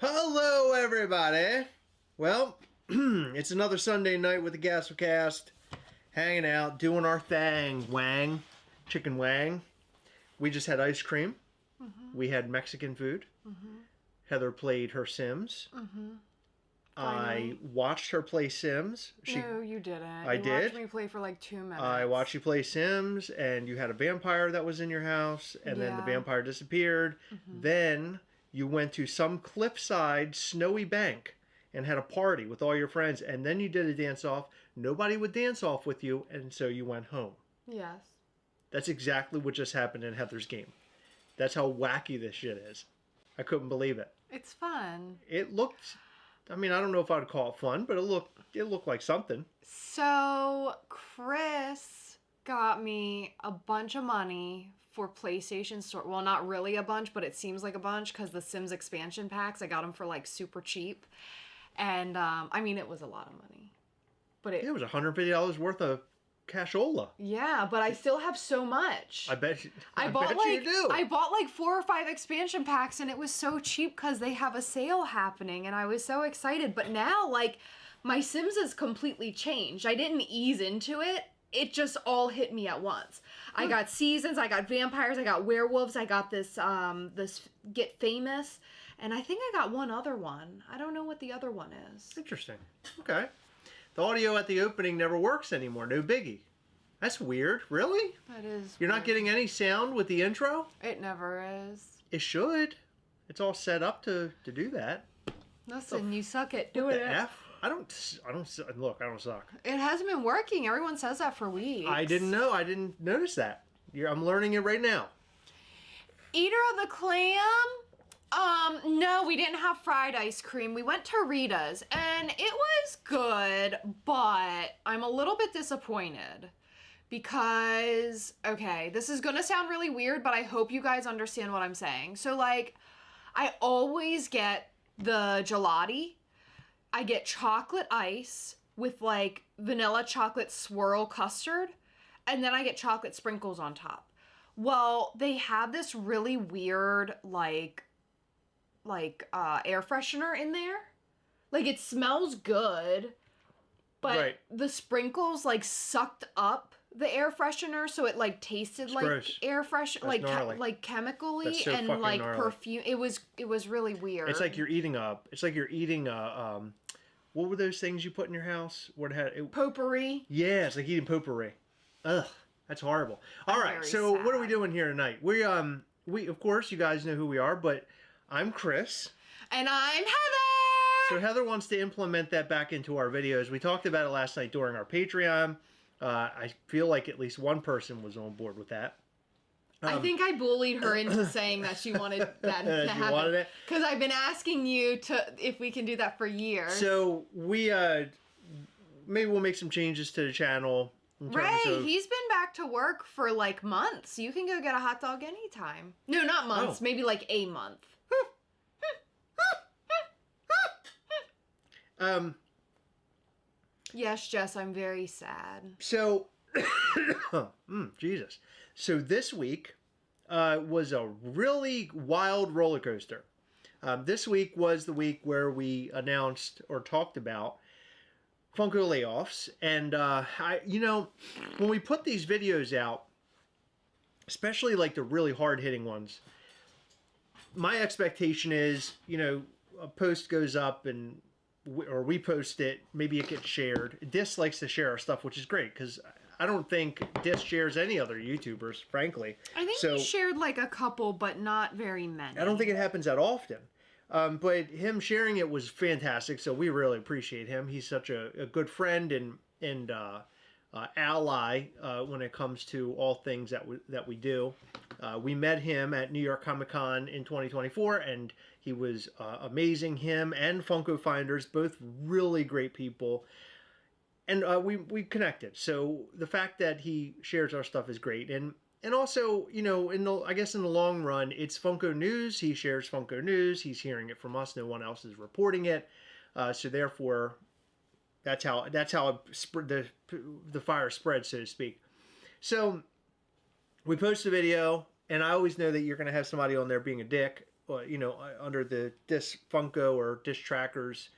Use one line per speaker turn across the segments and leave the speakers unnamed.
Hello, everybody. Well, it's another Sunday night with the Gastlecast, hanging out, doing our thing. Wang, chicken wang. We just had ice cream. We had Mexican food. Heather played her Sims. I watched her play Sims.
No, you didn't.
I did.
You watched me play for like 2 minutes.
I watched you play Sims, and you had a vampire that was in your house, and then the vampire disappeared. Then you went to some cliffside snowy bank and had a party with all your friends, and then you did a dance-off. Nobody would dance off with you, and so you went home.
Yes.
That's exactly what just happened in Heather's game. That's how wacky this shit is. I couldn't believe it.
It's fun.
It looked... I mean, I don't know if I'd call it fun, but it looked like something.
So, Chris got me a bunch of money for PlayStation Store. Well, not really a bunch, but it seems like a bunch because the Sims expansion packs, I got them for like super cheap. And, I mean, it was a lot of money. But it
was $150 worth of cashola.
Yeah, but I still have so much.
I bet you do.
I bought like 4 or 5 expansion packs and it was so cheap because they have a sale happening and I was so excited. But now, like, my Sims has completely changed. I didn't ease into it. It just all hit me at once. I got seasons, I got vampires, I got werewolves, I got this this Get Famous, and I think I got one other one. I don't know what the other one is.
Interesting. Okay. The audio at the opening never works anymore. No biggie. That's weird. Really?
That is
You're not getting any sound with the intro?
It never is.
It should. It's all set up to do that.
Listen, you suck at doing it.
F? I don't suck.
It hasn't been working. Everyone says that for weeks.
I didn't know. I didn't notice that. I'm learning it right now.
Eater of the Clam? No, we didn't have fried ice cream. We went to Rita's and it was good, but I'm a little bit disappointed because, okay, this is gonna sound really weird, but I hope you guys understand what I'm saying. So, like, I always get the gelati. I get chocolate ice with, like, vanilla chocolate swirl custard, and then I get chocolate sprinkles on top. Well, they have this really weird, like air freshener in there. Like, it smells good, but the sprinkles, like, sucked up the air freshener, so it, like, tasted like
gross.
Air freshener, like chemically
so
and like
gnarly.
perfume. It was really weird.
It's like you're eating what were those things you put in your house?
Potpourri.
Yeah, it's like eating potpourri. Ugh, that's horrible. All right, so
sad.
what are we doing here tonight? We of course you guys know who we are, but I'm Chris.
And I'm Heather!
So Heather wants to implement that back into our videos. We talked about it last night during our Patreon. I feel like at least one person was on board with that.
I think I bullied her into saying that she wanted that to happen.
Wanted it?
Because I've been asking you if we can do that for years.
So we maybe we'll make some changes to the channel.
Ray, he's been back to work for like months. You can go get a hot dog anytime. No, not months. Maybe like a month. Yes, Jess, I'm very sad.
So, Jesus. So this week was a really wild roller coaster. This week was the week where we announced or talked about Funko layoffs. And, when we put these videos out, especially like the really hard-hitting ones, my expectation is, a post goes up and or we post it, maybe it gets shared. Dis likes to share our stuff, which is great because I don't think Dis shares any other YouTubers, frankly.
I think he shared like a couple, but not very many.
I don't think it happens that often. But him sharing it was fantastic, so we really appreciate him. He's such a good friend and ally when it comes to all things that we do. We met him at New York Comic Con in 2024, and he was amazing. Him and Funko Finders, both really great people, and we connected. So the fact that he shares our stuff is great, and also I guess in the long run, it's Funko news. He shares Funko news. He's hearing it from us. No one else is reporting it. So therefore, that's how the fire spreads, so to speak. So we post a video, and I always know that you're going to have somebody on there being a dick. under the Disc Funko or Disc Trackers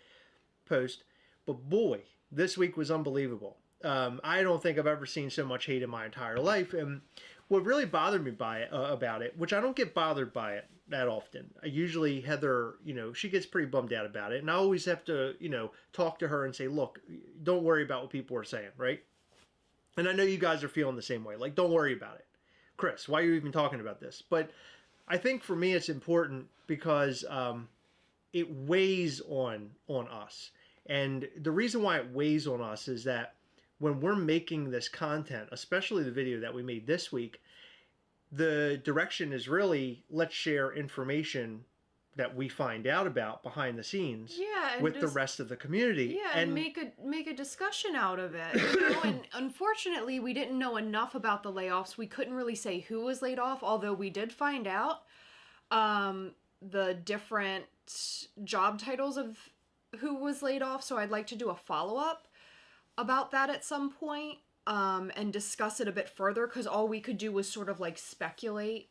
post. But boy, this week was unbelievable. I don't think I've ever seen so much hate in my entire life. And what really bothered me about it, which I don't get bothered by it that often. I usually, Heather, she gets pretty bummed out about it. And I always have to, talk to her and say, look, don't worry about what people are saying, right? And I know you guys are feeling the same way. Like, don't worry about it. Chris, why are you even talking about this? But I think for me it's important because it weighs on us. And the reason why it weighs on us is that when we're making this content, especially the video that we made this week, the direction is really, let's share information that we find out about behind the scenes with the rest of the community.
Yeah, and make a discussion out of it. And unfortunately, we didn't know enough about the layoffs. We couldn't really say who was laid off, although we did find out the different job titles of who was laid off. So I'd like to do a follow-up about that at some point and discuss it a bit further, because all we could do was sort of like speculate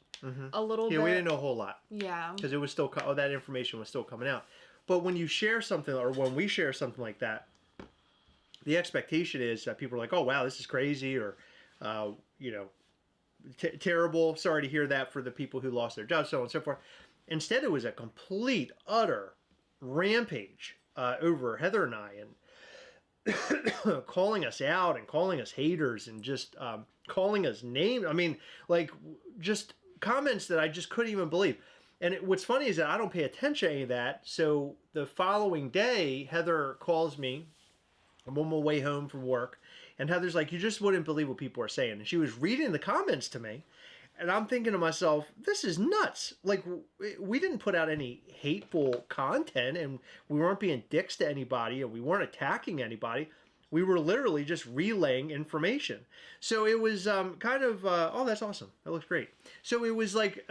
a little bit.
Yeah, we didn't know a whole lot.
Yeah.
Because it was still, all that information was still coming out. But when you share something, or when we share something like that, the expectation is that people are like, oh, wow, this is crazy, or, terrible. Sorry to hear that for the people who lost their jobs, so on and so forth. Instead, it was a complete, utter rampage over Heather and I, and calling us out and calling us haters and just calling us names. I mean, like, just comments that I just couldn't even believe. And what's funny is that I don't pay attention to any of that. So the following day, Heather calls me. I'm on my way home from work. And Heather's like, you just wouldn't believe what people are saying. And she was reading the comments to me. And I'm thinking to myself, this is nuts. Like, we didn't put out any hateful content. And we weren't being dicks to anybody. And we weren't attacking anybody. We were literally just relaying information. So it was kind of, oh, that's awesome. That looks great. So it was like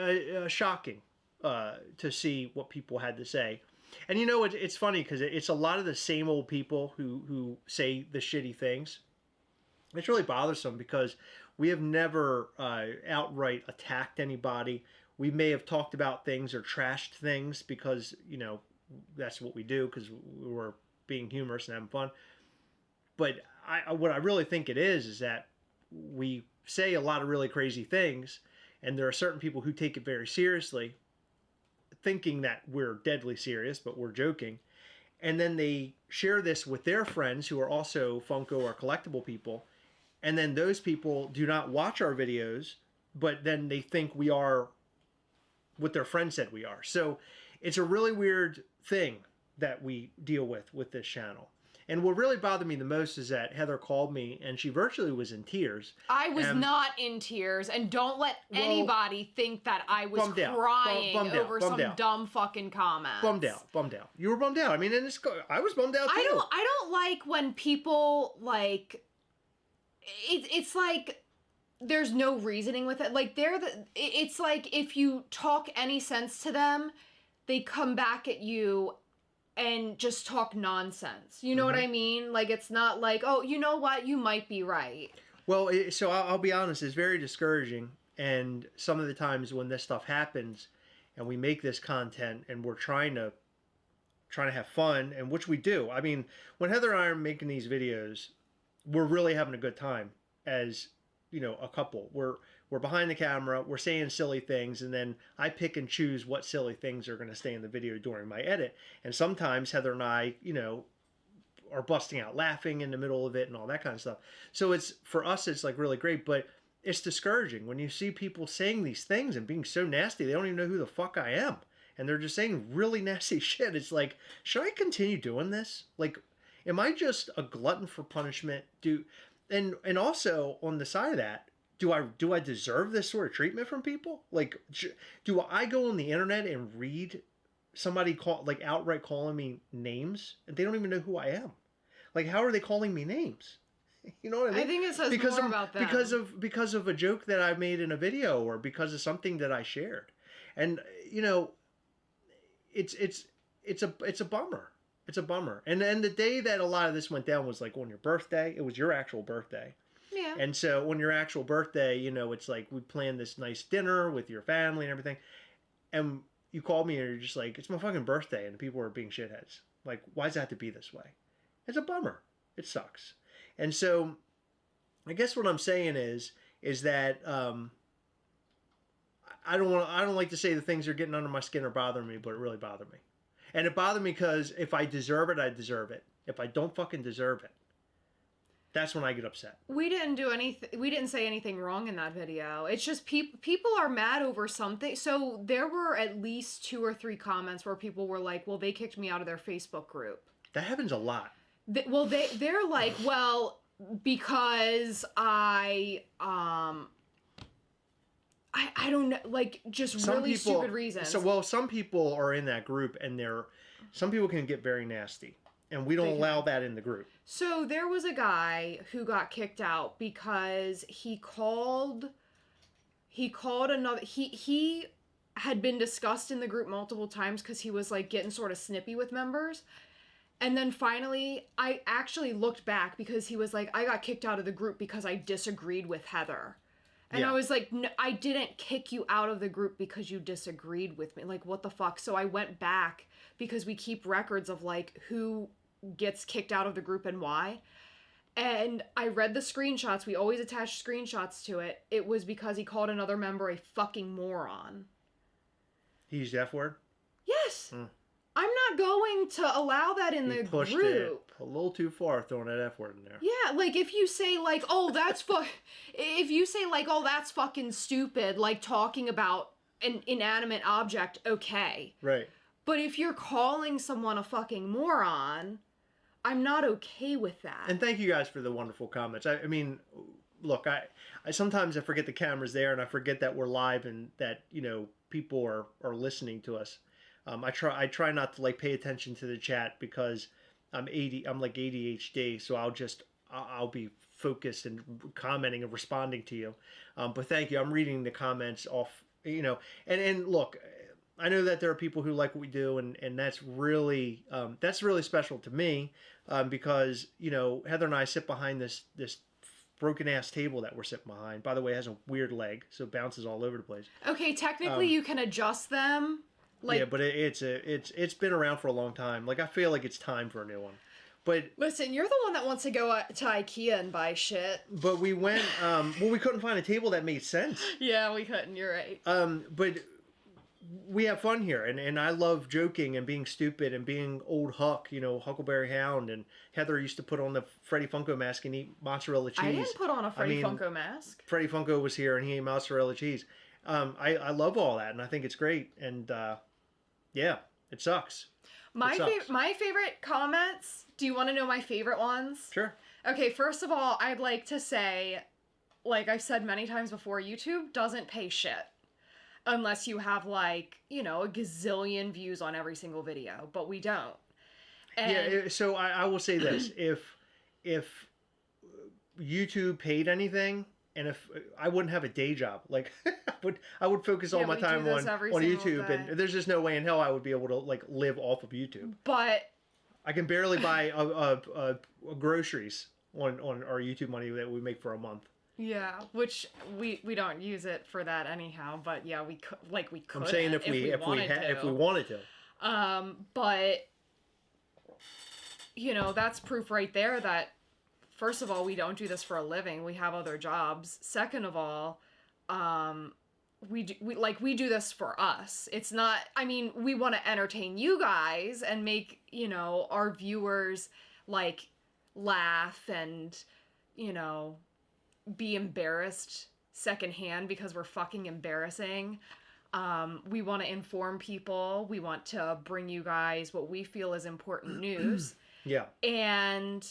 shocking to see what people had to say. And it's funny because it's a lot of the same old people who say the shitty things. It's really bothersome because we have never outright attacked anybody. We may have talked about things or trashed things because, that's what we do because we're being humorous and having fun. But what I really think it is that we say a lot of really crazy things, and there are certain people who take it very seriously, thinking that we're deadly serious, but we're joking. And then they share this with their friends who are also Funko or collectible people. And then those people do not watch our videos, but then they think we are what their friend said we are. So it's a really weird thing that we deal with this channel. And what really bothered me the most is that Heather called me and she virtually was in tears.
I was not in tears, and don't let anybody think that I was crying over some dumb fucking comments.
Bummed out. You were bummed out. I mean, and I was bummed out too.
I don't like when people like. It's like there's no reasoning with it. Like it's like if you talk any sense to them, they come back at you and just talk nonsense. You know what I mean? Like, it's not like, oh, you know what? You might be right.
Well, so I'll be honest, it's very discouraging. And some of the times when this stuff happens and we make this content and we're trying to have fun, and which we do. I mean, when Heather and I are making these videos, we're really having a good time as, a couple. We're behind the camera, we're saying silly things, and then I pick and choose what silly things are going to stay in the video during my edit. And sometimes Heather and I, are busting out laughing in the middle of it and all that kind of stuff. So for us, it's like really great, but it's discouraging when you see people saying these things and being so nasty, they don't even know who the fuck I am. And they're just saying really nasty shit. It's like, should I continue doing this? Like, am I just a glutton for punishment? And also on the side of that, do I deserve this sort of treatment from people? Like, do I go on the internet and read somebody outright calling me names and they don't even know who I am? Like, how are they calling me names? You know what I mean?
I think it says more about that
because of a joke that I made in a video or because of something that I shared, and it's a bummer. It's a bummer. And the day that a lot of this went down was like on your birthday. It was your actual birthday.
Yeah.
And so on your actual birthday, it's like we planned this nice dinner with your family and everything. And, you called me and you're just like, it's my fucking birthday, and people are being shitheads. Like, why does it have to be this way? It's a bummer. It sucks. And so, I guess what I'm saying is that I don't like to say the things that are getting under my skin are bothering me, but it really bothered me. And it bothered me because if I deserve it, I deserve it. If I don't fucking deserve it, that's when I get upset.
We didn't do anything. We didn't say anything wrong in that video. It's just people are mad over something. So there were at least 2 or 3 comments where people were like, "Well, they kicked me out of their Facebook group."
That happens a lot.
They're like, "Well, because I don't know, like just some really people, stupid reasons."
So some people are in that group, and some people can get very nasty. And we don't allow that in the group.
So there was a guy who got kicked out because he called another, he had been discussed in the group multiple times because he was like getting sort of snippy with members. And then finally, I actually looked back because he was like, I got kicked out of the group because I disagreed with Heather. And I was like, no, I didn't kick you out of the group because you disagreed with me. Like, what the fuck? So I went back because we keep records of like who gets kicked out of the group and why. And I read the screenshots. We always attach screenshots to it. It was because he called another member a fucking moron.
He used the F word?
Yes. I'm not going to allow that in the
pushed
group.
It a little too far throwing that F word in there.
Yeah, like if you say like, oh, that's if you say like, oh, that's fucking stupid, like talking about an inanimate object, okay.
Right.
But if you're calling someone a fucking moron, I'm not okay with that.
And thank you guys for the wonderful comments. I mean, look, I sometimes I forget the camera's there, and I forget that we're live and that, you know, people are listening to us. I try not to like pay attention to the chat because I'm like ADHD, so I'll be focused and commenting and responding to you. But thank you. I'm reading the comments off, you know, and look, I know that there are people who like what we do, and that's really special to me, because, you know, Heather and I sit behind this broken ass table that we're sitting behind. By the way, it has a weird leg, so it bounces all over the place.
Okay, technically you can adjust them. Like,
yeah, but it's been around for a long time. Like, I feel like it's time for a new one. But
listen, you're the one that wants to go to IKEA and buy shit.
But we went. Well, we couldn't find a table that made sense.
Yeah, we couldn't. You're right.
But we have fun here, and I love joking and being stupid and being old Huck, you know, Huckleberry Hound. And Heather used to put on the Freddie Funko mask and eat mozzarella cheese.
I didn't put on a Freddie Funko mask.
Freddie Funko was here and he ate mozzarella cheese. I love all that, and I think it's great. And yeah, it sucks.
My favorite comments. Do you want to know my favorite ones?
Sure.
Okay, first of all, I'd like to say, like I've said many times before, YouTube doesn't pay shit. Unless you have, like, you know, a gazillion views on every single video. But we don't. And
yeah, so I will say this. If YouTube paid anything, and if I wouldn't have a day job, like, I would focus all my time on YouTube.
Day.
And there's just no way in hell I would be able to, like, live off of YouTube.
But
I can barely buy groceries on our YouTube money that we make for a month.
Yeah, which we don't use it for that anyhow. But yeah, we could.
I'm saying if we wanted to.
But you know, that's proof right there that first of all, we don't do this for a living. We have other jobs. Second of all, we do this for us. It's not. I mean, we want to entertain you guys and make, you know, our viewers like laugh and, you know, be embarrassed secondhand because we're fucking embarrassing. We want to inform people. We want to bring you guys what we feel is important news.
Yeah.
And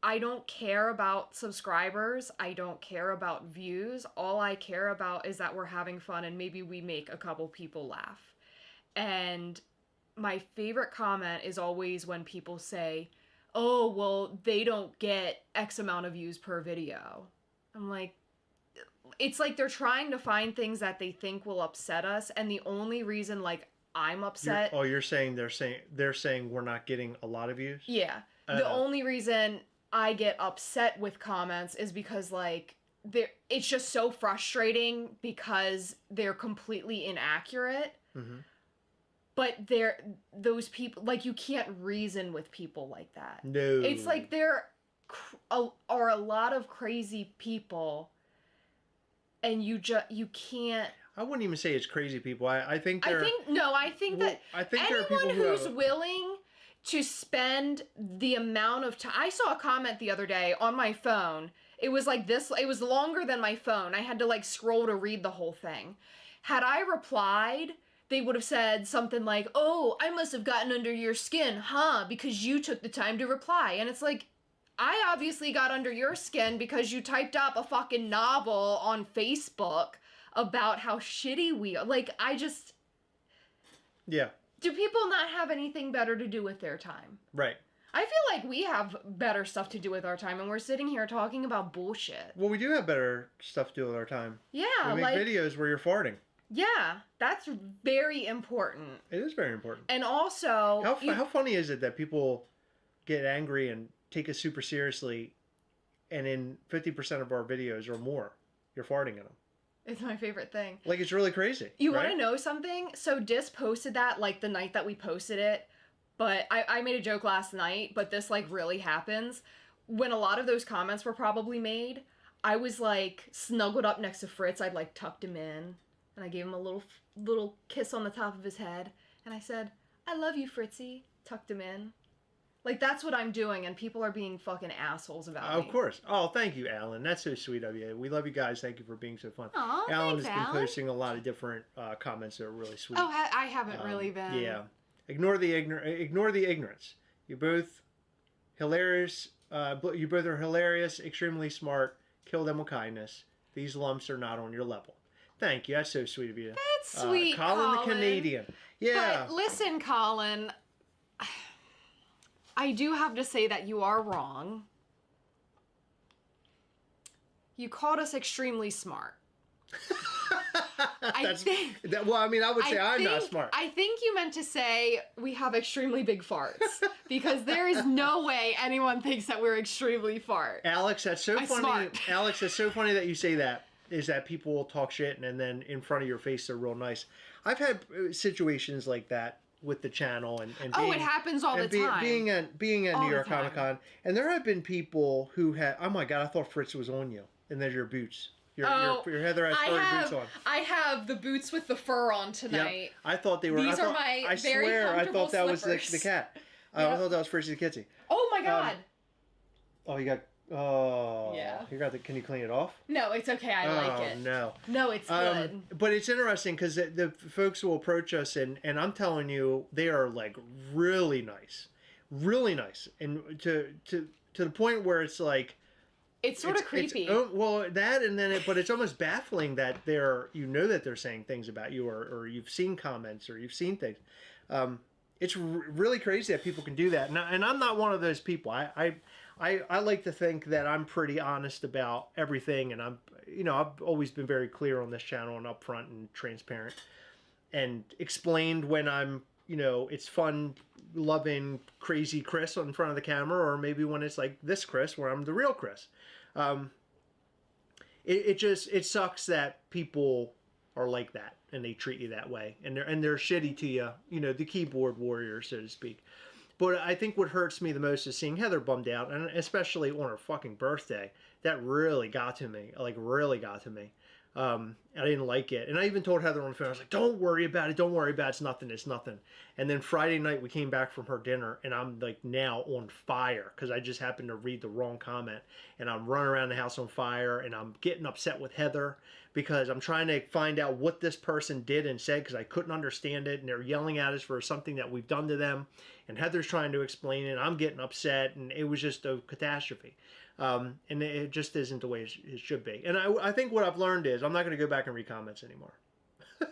I don't care about subscribers. I don't care about views. All I care about is that we're having fun and maybe we make a couple people laugh. And my favorite comment is always when people say, oh, well, they don't get X amount of views per video. I'm like, it's like they're trying to find things that they think will upset us, and the only reason, like, I'm upset.
You're saying they're saying we're not getting a lot of views?
Yeah. The only reason I get upset with comments is because, like, it's just so frustrating because they're completely inaccurate. Mm-hmm. but those people, like, you can't reason with people like that.
No.
It's like there are a lot of crazy people, and you can't.
I wouldn't even say it's crazy people. I think
I think that
I think there are people
anyone
who
who's willing to spend the amount of time. I saw a comment the other day on my phone. It was like this. It was longer than my phone. I had to like scroll to read the whole thing. Had I replied, they would have said something like, "Oh, I must have gotten under your skin, huh? Because you took the time to reply." And it's like, I obviously got under your skin because you typed up a fucking novel on Facebook about how shitty we are. Like,
Yeah.
Do people not have anything better to do with their time?
Right.
I feel like we have better stuff to do with our time, and we're sitting here talking about bullshit.
Well, we do have better stuff to do with our time.
Yeah,
we make videos where you're farting.
Yeah, that's very important.
It is very important.
And also...
How funny is it that people get angry and take us super seriously, and in 50% of our videos or more, you're farting in them?
It's my favorite thing.
Like, it's really crazy.
You want to know something? So Dis posted that, like, the night that we posted it, but I made a joke last night, but this, like, really happens. When a lot of those comments were probably made, I was, like, snuggled up next to Fritz. I'd, like, tucked him in, and I gave him a little kiss on the top of his head, and I said, "I love you, Fritzy," tucked him in. Like, that's what I'm doing, and people are being fucking assholes about me.
Of course. Oh, thank you, Alan. That's so sweet of you. We love you guys. Thank you for being so fun.
Aw,
Alan
thanks,
has been
Alan.
posting a lot of different comments that are really sweet.
Oh, I haven't really been.
Yeah. Ignore the ignorance. You're both hilarious. You both are hilarious, extremely smart. Kill them with kindness. These lumps are not on your level. Thank you. That's so sweet of you.
That's sweet,
Colin the Canadian. Yeah.
But listen, Colin, I do have to say that you are wrong. You called us extremely smart. I would say
I'm not smart.
I think you meant to say we have extremely big farts, because there is no way anyone thinks that we're extremely fart.
Alex, that's so funny.
Smart.
Alex, that's so funny that you say that. Is that people will talk shit and then in front of your face they're real nice. I've had situations like that with the channel and being,
it happens all the time.
Being at New York Comic Con, and there have been people who had, oh my god, I thought Fritz was on you, and there's your boots. Your Heather has furry boots on.
I have the boots with the fur on tonight.
Yep. I thought they were.
These are my very comfortable
I thought that
slippers.
was the cat.
Yep.
I thought that was Fritzy the Kitsy.
Oh my god.
Oh, you got. Oh.
Yeah.
You got the. Can you clean it off?
No, it's okay. I like it.
No.
No, it's good.
But it's interesting because the folks will approach us and I'm telling you, they are like really nice, and to the point where it's like.
It's sort of creepy.
But it's almost baffling that that they're saying things about you, or you've seen comments, or you've seen things. It's really crazy that people can do that, and I'm not one of those people. I like to think that I'm pretty honest about everything, and I've always been very clear on this channel and upfront and transparent, and explained when I'm it's fun, loving, crazy Chris in front of the camera, or maybe when it's like this Chris, where I'm the real Chris. It sucks that people are like that and they treat you that way, and they're shitty to you, the keyboard warrior, so to speak. But I think what hurts me the most is seeing Heather bummed out, and especially on her fucking birthday. That really got to me, I didn't like it. And I even told Heather on the phone, I was like, don't worry about it. It's nothing. And then Friday night we came back from her dinner and I'm like now on fire because I just happened to read the wrong comment. And I'm running around the house on fire and I'm getting upset with Heather because I'm trying to find out what this person did and said because I couldn't understand it. And they're yelling at us for something that we've done to them. And Heather's trying to explain it. I'm getting upset and it was just a catastrophe. And it just isn't the way it should be. And I think what I've learned is I'm not going to go back and read comments anymore.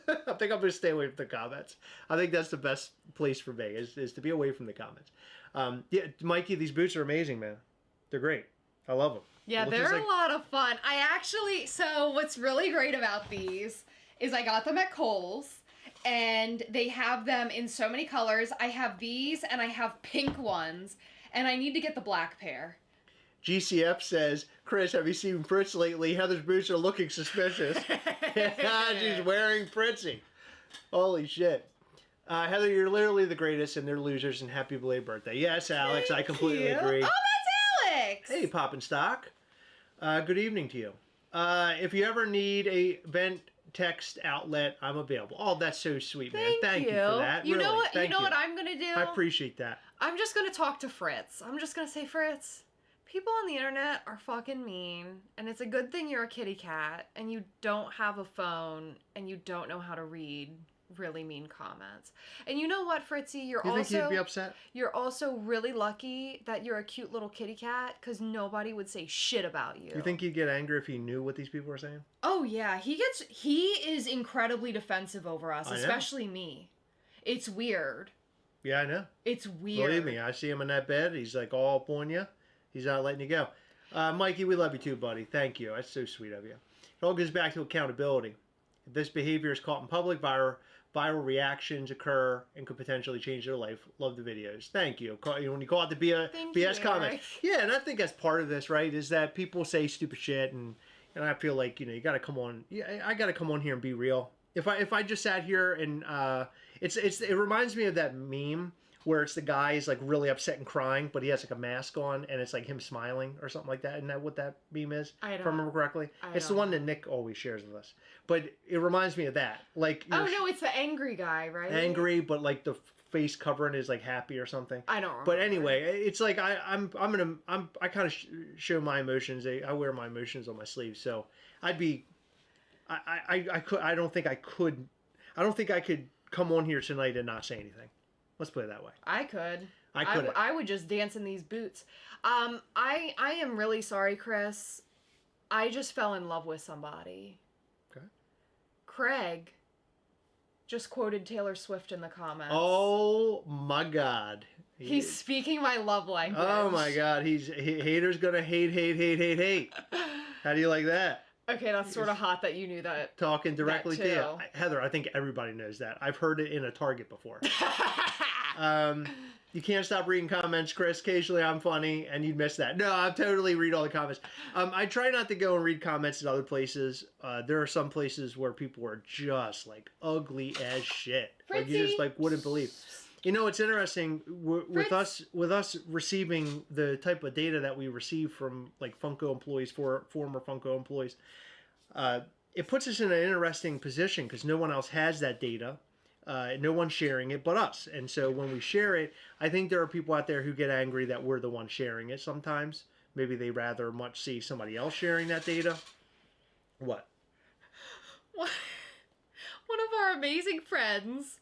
I think I'm going to stay away from the comments. I think that's the best place for me is to be away from the comments. Yeah, Mikey, these boots are amazing, man. They're great. I love them.
Yeah, they're a lot of fun. So what's really great about these is I got them at Kohl's. And they have them in so many colors. I have these and I have pink ones. And I need to get the black pair.
GCF says, Chris, have you seen Fritz lately? Heather's boots are looking suspicious. She's wearing Fritzy. Holy shit. Heather, you're literally the greatest, and they're losers. And happy belated birthday. Yes, Alex, I completely agree.
Oh, that's Alex.
Hey, Pop and Stock. Good evening to you. If you ever need a vent text outlet, I'm available. Oh, that's so sweet, man. Thank you for that.
You
really.
know what?
Thank
You know what I'm gonna do?
I appreciate that.
I'm just gonna talk to Fritz. I'm just gonna say, Fritz, people on the internet are fucking mean, and it's a good thing you're a kitty cat and you don't have a phone and you don't know how to read really mean comments. And you know what, Fritzy,
You think he'd be upset?
You're also really lucky that you're a cute little kitty cat, because nobody would say shit about you.
You think he'd get angry if he knew what these people were saying?
Oh yeah, he is incredibly defensive over us, especially me. It's weird.
Yeah, I know.
It's weird.
Believe me, I see him in that bed. He's like all up on you. He's not letting you go. Mikey, we love you too, buddy. Thank you. That's so sweet of you. It all goes back to accountability. If this behavior is caught in public, viral reactions occur and could potentially change their life. Love the videos. Thank you. When you call out the BS comments. Yeah, and I think that's part of this, right? Is that people say stupid shit, and I feel like, you got to come on. Yeah, I got to come on here and be real. If I just sat here and it reminds me of that meme where it's the guy is like really upset and crying, but he has like a mask on, and it's like him smiling or something like that. Isn't that what that meme is? If I remember correctly. It's the one that Nick always shares with us. But it reminds me of that. Like,
oh no, it's the angry guy, right?
Angry, but like the face covering is like happy or something.
I don't remember.
But anyway, it's like I kind of show my emotions. I wear my emotions on my sleeve. So I'd be, I don't think I could come on here tonight and not say anything. Let's put it that way.
I could.
I couldn't.
I would just dance in these boots. I am really sorry, Chris. I just fell in love with somebody.
Okay.
Craig just quoted Taylor Swift in the comments.
Oh my God.
He's speaking my love language.
Oh my God. Haters gonna hate. How do you like that?
Okay, that's sort of hot that you knew that.
Talking directly to you. Heather, I think everybody knows that. I've heard it in a Target before. You can't stop reading comments, Chris. Occasionally I'm funny, and you'd miss that. No, I totally read all the comments. I try not to go and read comments at other places. There are some places where people are just like ugly as shit. Like you just like wouldn't believe. You know, it's interesting with us receiving the type of data that we receive from like Funko employees, former Funko employees. It puts us in an interesting position because no one else has that data. No one's sharing it but us. And so when we share it, I think there are people out there who get angry that we're the ones sharing it sometimes. Maybe they rather much see somebody else sharing that data. What?
One of our amazing friends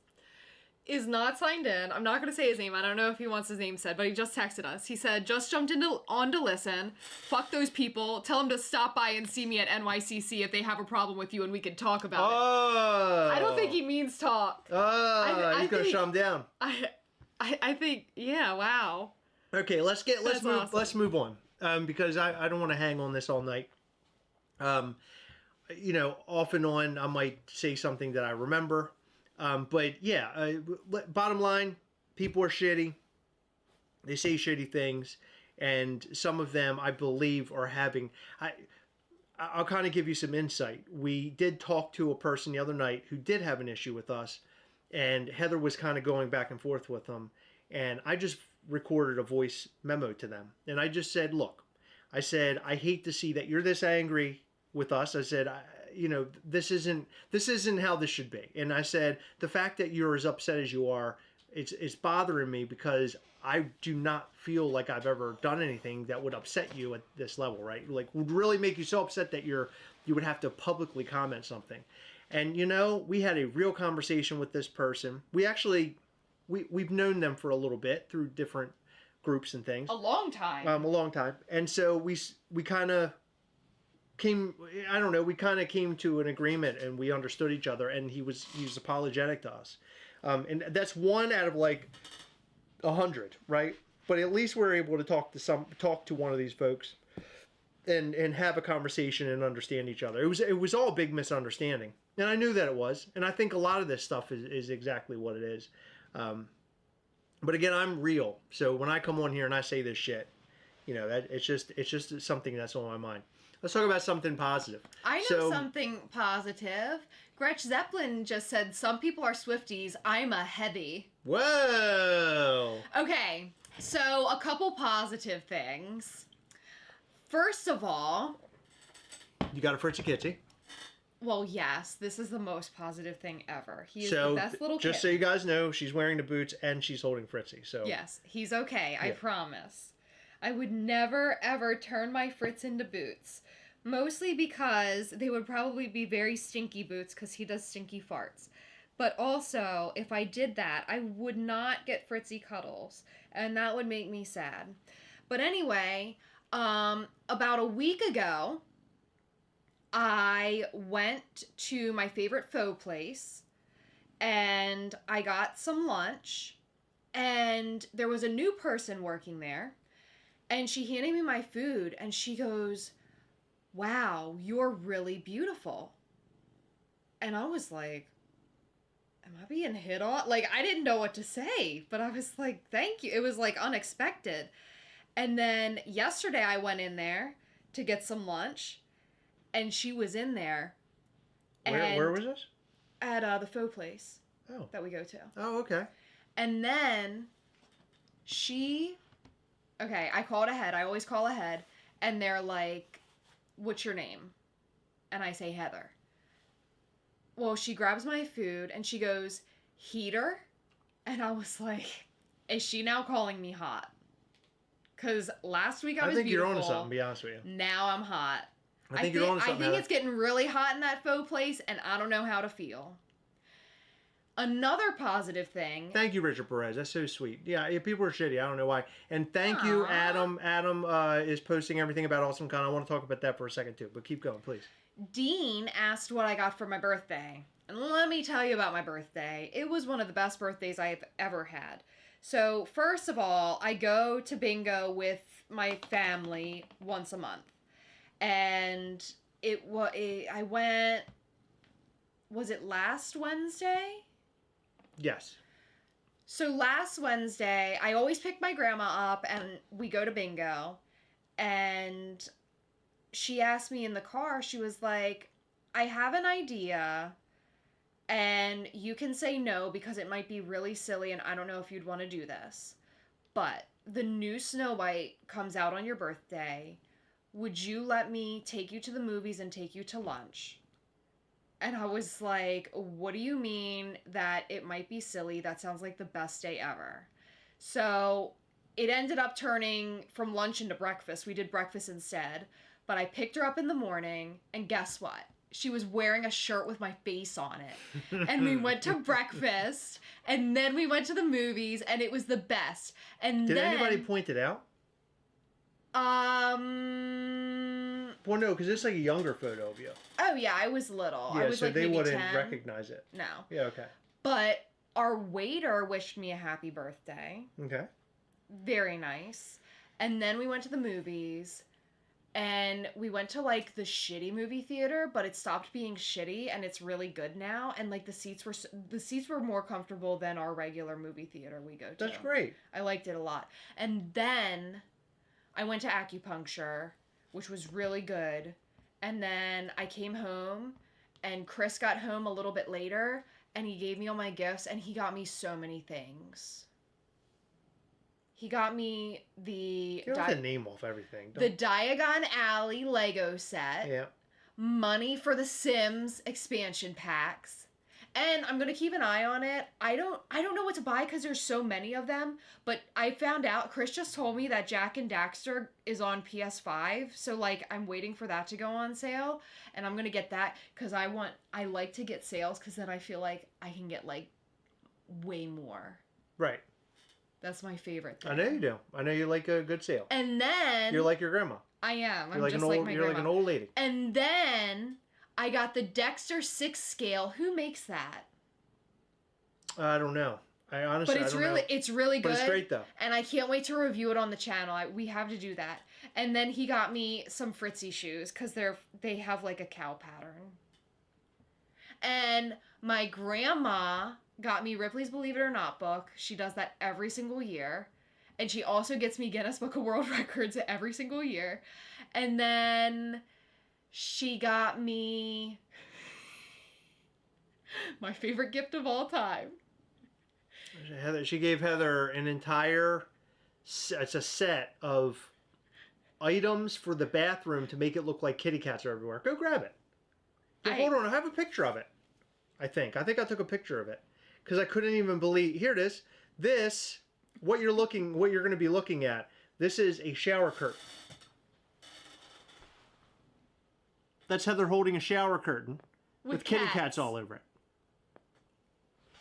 is not signed in. I'm not going to say his name. I don't know if he wants his name said, but he just texted us. He said, just jumped on to listen. Fuck those people. Tell them to stop by and see me at NYCC if they have a problem with you and we can talk about it. I don't think he means talk.
He's going to shut him down.
I think, yeah, wow.
Okay, let's move on. Because I don't want to hang on this all night. Off and on, I might say something that I remember. But yeah, bottom line, people are shitty. They say shitty things, and some of them, I believe, are having. I'll kind of give you some insight. We did talk to a person the other night who did have an issue with us, and Heather was kind of going back and forth with them, and I just recorded a voice memo to them, and I just said, look, I said, I hate to see that you're this angry with us. I said, this isn't how this should be. And I said, the fact that you're as upset as you are, it's bothering me because I do not feel like I've ever done anything that would upset you at this level, right? Like would really make you so upset that you would have to publicly comment something. And we had a real conversation with this person. We actually, we've known them for a little bit through different groups and things.
A long time.
A long time. And so we kind of came to an agreement and we understood each other, and he was apologetic to us. And that's one out of like 100, right? But at least we're able to talk to one of these folks and have a conversation and understand each other. It was all a big misunderstanding. And I knew that it was. And I think a lot of this stuff is exactly what it is. But again, I'm real. So when I come on here and I say this shit, that it's just something that's on my mind. Let's talk about something positive.
I know something positive. Gretch Zeppelin just said, some people are Swifties. I'm a heavy.
Whoa!
Okay, so a couple positive things. First of all...
You got a Fritzy Kitsy.
Well, yes, this is the most positive thing ever. He is the best little kid.
Just so you guys know, she's wearing the boots and she's holding Fritzy. So
yes, he's okay. I promise. I would never ever turn my Fritz into boots, mostly because they would probably be very stinky boots because he does stinky farts. But also, if I did that, I would not get Fritzy cuddles, and that would make me sad. But anyway, about a week ago, I went to my favorite faux place and I got some lunch, and there was a new person working there, and she handed me my food and she goes, "Wow, you're really beautiful." And I was like, am I being hit on? Like, I didn't know what to say, but I was like, thank you. It was like unexpected. And then yesterday I went in there to get some lunch. And she was in there.
Where was this?
At the faux place.
Oh.
That we go to.
Oh, okay.
And then okay, I called ahead. I always call ahead. And they're like, "What's your name?" And I say Heather. Well, she grabs my food and she goes, "Heater?" And I was like, is she now calling me hot? Because last week I was beautiful.
I think you're onto something, to be honest with you.
Now I'm hot.
I think you're onto something.
I think it's getting really hot in that faux place, and I don't know how to feel. Another positive thing.
Thank you, Richard Perez. That's so sweet. Yeah, people are shitty. I don't know why. And thank you, Adam. Adam is posting everything about Awesome Con. I want to talk about that for a second, too. But keep going, please.
Dean asked what I got for my birthday. And let me tell you about my birthday. It was one of the best birthdays I've ever had. So, first of all, I go to bingo with my family once a month. And I went, was it last Wednesday?
Yes.
So last Wednesday, I always pick my grandma up and we go to bingo. And she asked me in the car, she was like, "I have an idea and you can say no because it might be really silly and I don't know if you'd want to do this. But the new Snow White comes out on your birthday. Would you let me take you to the movies and take you to lunch?" And I was like, what do you mean that it might be silly? That sounds like the best day ever. So it ended up turning from lunch into breakfast. We did breakfast instead. But I picked her up in the morning, and guess what? She was wearing a shirt with my face on it. And we went to breakfast, and then we went to the movies, and it was the best. And
Did anybody point it out? Well, no, because it's like a younger photo of you.
Oh, yeah, I was little.
Yeah,
I was
so
like
they
maybe
wouldn't
10.
recognize it.
No.
Yeah, okay.
But our waiter wished me a happy birthday.
Okay.
Very nice. And then we went to the movies, and we went to, like, the shitty movie theater, but it stopped being shitty, and it's really good now. And, like, the seats were more comfortable than our regular movie theater we go to.
That's great.
I liked it a lot. And then I went to acupuncture, which was really good. And then I came home, and Chris got home a little bit later, and he gave me all my gifts, and he got me so many things. He got me the...
Get the name off everything.
The Diagon Alley Lego set.
Yeah.
Money for the Sims expansion packs. And I'm going to keep an eye on it. I don't know what to buy because there's so many of them. But I found out, Chris just told me that Jack and Daxter is on PS5. So, like, I'm waiting for that to go on sale. And I'm going to get that because I like to get sales because then I feel like I can get, like, way more.
Right.
That's my favorite thing.
I know you do. I know you like a good sale.
And then...
You're like your grandma.
I am.
You're like an old lady.
And then I got the Dexter 6 scale. Who makes that?
I don't know. I honestly
But
I don't know.
It's really good.
But it's great though.
And I can't wait to review it on the channel. We have to do that. And then he got me some Fritzy shoes because they have like a cow pattern. And my grandma got me Ripley's Believe It or Not book. She does that every single year. And she also gets me Guinness Book of World Records every single year. And then She got me my favorite gift of all time.
She gave Heather an entire, it's a set of items for the bathroom to make it look like kitty cats are everywhere. Go grab it. Hold on, I have a picture of it. I think I took a picture of it because I couldn't even believe. Here it is. This, what you're going to be looking at. This is a shower curtain. That's Heather holding a shower curtain with kitty cats all over it.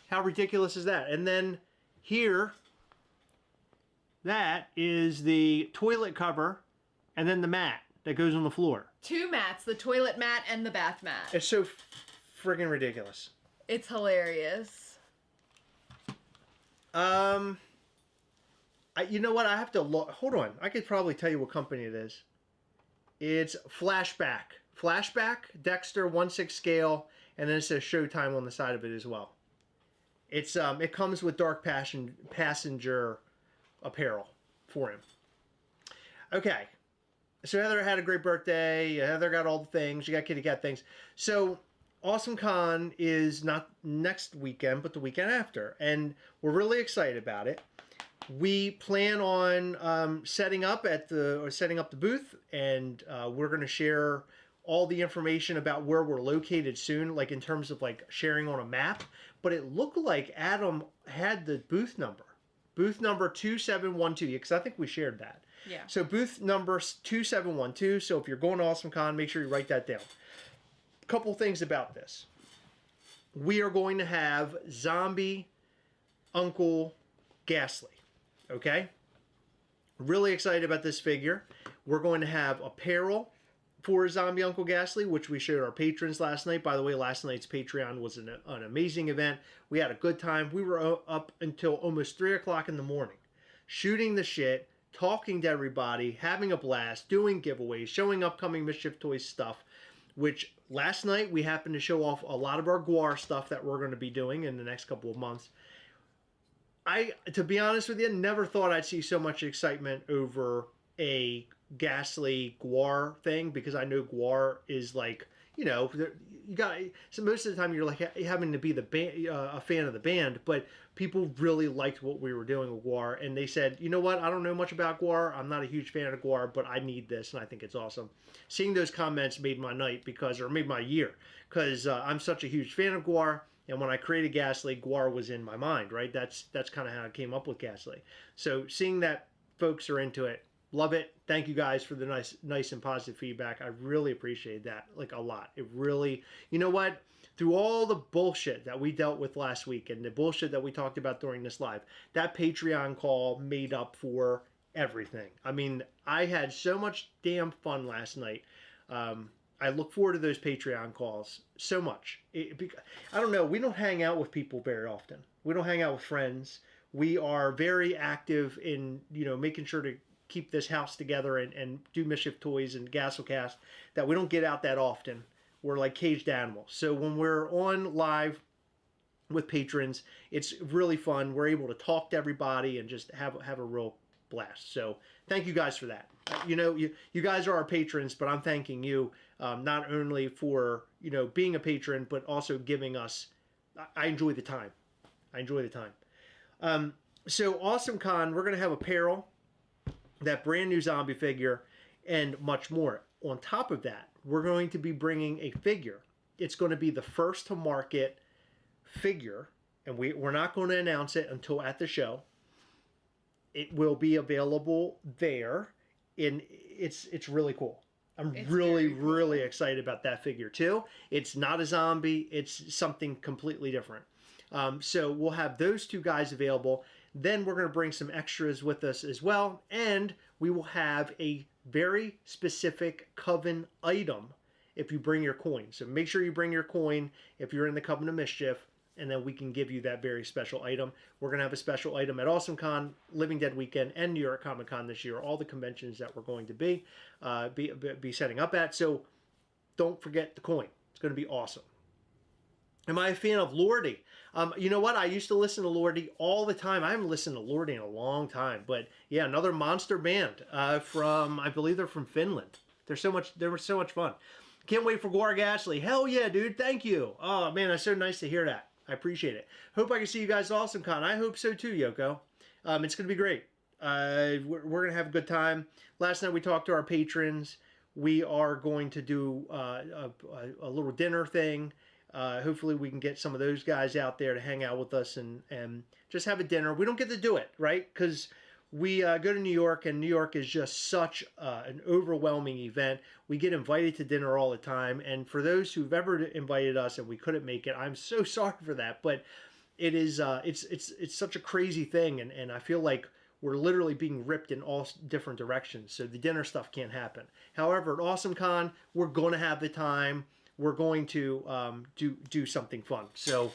How ridiculous is that? And then here, that is the toilet cover and then the mat that goes on the floor. 2 mats, the toilet mat and the bath mat. It's so friggin' ridiculous.
It's hilarious.
You know what? I have to look. Hold on. I could probably tell you what company it is. It's Flashback. Flashback, Dexter, 1/6 scale, and then it says Showtime on the side of it as well. It's it comes with Dark Passenger apparel for him. Okay. So Heather had a great birthday. Heather got all the things. She got kitty cat things. So Awesome Con is not next weekend, but the weekend after. And we're really excited about it. We plan on setting up the booth, and we're going to share all the information about where we're located soon, like in terms of like sharing on a map. But it looked like Adam had the booth number 2712, because I think we shared that.
Yeah.
So booth number 2712. So if you're going to Awesome Con, make sure you write that down. A couple things about this. We are going to have Zombie Uncle Ghastly. Okay? Really excited about this figure. We're going to have apparel for Zombie Uncle Ghastly, which we showed our patrons last night. By the way, last night's Patreon was an amazing event. We had a good time. We were up until almost 3 o'clock in the morning, shooting the shit, talking to everybody, having a blast, doing giveaways, showing upcoming Mischief Toys stuff, which last night we happened to show off a lot of our Guar stuff that we're going to be doing in the next couple of months. To be honest with you, never thought I'd see so much excitement over a Ghastly Guar thing, because I know Guar is like, you know, you got, so most of the time you're like having to be the band, a fan of the band, but people really liked what we were doing with Guar, and they said, you know what, I don't know much about Guar, I'm not a huge fan of Guar, but I need this, and I think it's awesome. Seeing those comments made my night, or made my year, because I'm such a huge fan of Guar, and when I created Ghastly, Guar was in my mind, right? That's kind of how I came up with Ghastly. So seeing that folks are into it, love it. Thank you guys for the nice and positive feedback. I really appreciate that, like, a lot. It really, you know what? Through all the bullshit that we dealt with last week and the bullshit that we talked about during this live, that Patreon call made up for everything. I mean, I had so much damn fun last night. I look forward to those Patreon calls so much. I don't know. We don't hang out with people very often. We don't hang out with friends. We are very active in, you know, making sure to keep this house together and do Mischief Toys and Gastlecast, that we don't get out that often. We're like caged animals. So when we're on live with patrons, it's really fun. We're able to talk to everybody and just have a real blast. So thank you guys for that. You know, you guys are our patrons, but I'm thanking you not only for, you know, being a patron, but also giving us, I enjoy the time. I enjoy the time. So Awesome Con, we're going to have apparel, that brand new zombie figure, and much more. On top of that, we're going to be bringing a figure. It's going to be the first to market figure, and we're not going to announce it until at the show. It will be available there, and it's really cool. It's really excited about that figure too. It's not a zombie. It's something completely different. So we'll have those two guys available. Then we're going to bring some extras with us as well. And we will have a very specific Coven item if you bring your coin. So make sure you bring your coin if you're in the Coven of Mischief, and then we can give you that very special item. We're going to have a special item at Awesome Con, Living Dead Weekend, and New York Comic Con this year. All the conventions that we're going to be setting up at. So don't forget the coin. It's going to be awesome. Am I a fan of Lordy? You know what? I used to listen to Lordy all the time. I haven't listened to Lordy in a long time. But yeah, another monster band from, I believe they're from Finland. They were so much fun. Can't wait for Guar Gasly. Hell yeah, dude. Thank you. Oh, man, that's so nice to hear that. I appreciate it. Hope I can see you guys at AwesomeCon. I hope so too, Yoko. It's going to be great. We're going to have a good time. Last night we talked to our patrons. We are going to do a little dinner thing. Hopefully we can get some of those guys out there to hang out with us and just have a dinner. We don't get to do it, right? Because we go to New York, and New York is just such an overwhelming event. We get invited to dinner all the time, and for those who've ever invited us and we couldn't make it, I'm so sorry for that. But it is it's such a crazy thing, and I feel like we're literally being ripped in all different directions. So the dinner stuff can't happen. However, at AwesomeCon, we're going to have the time. We're going to do something fun. So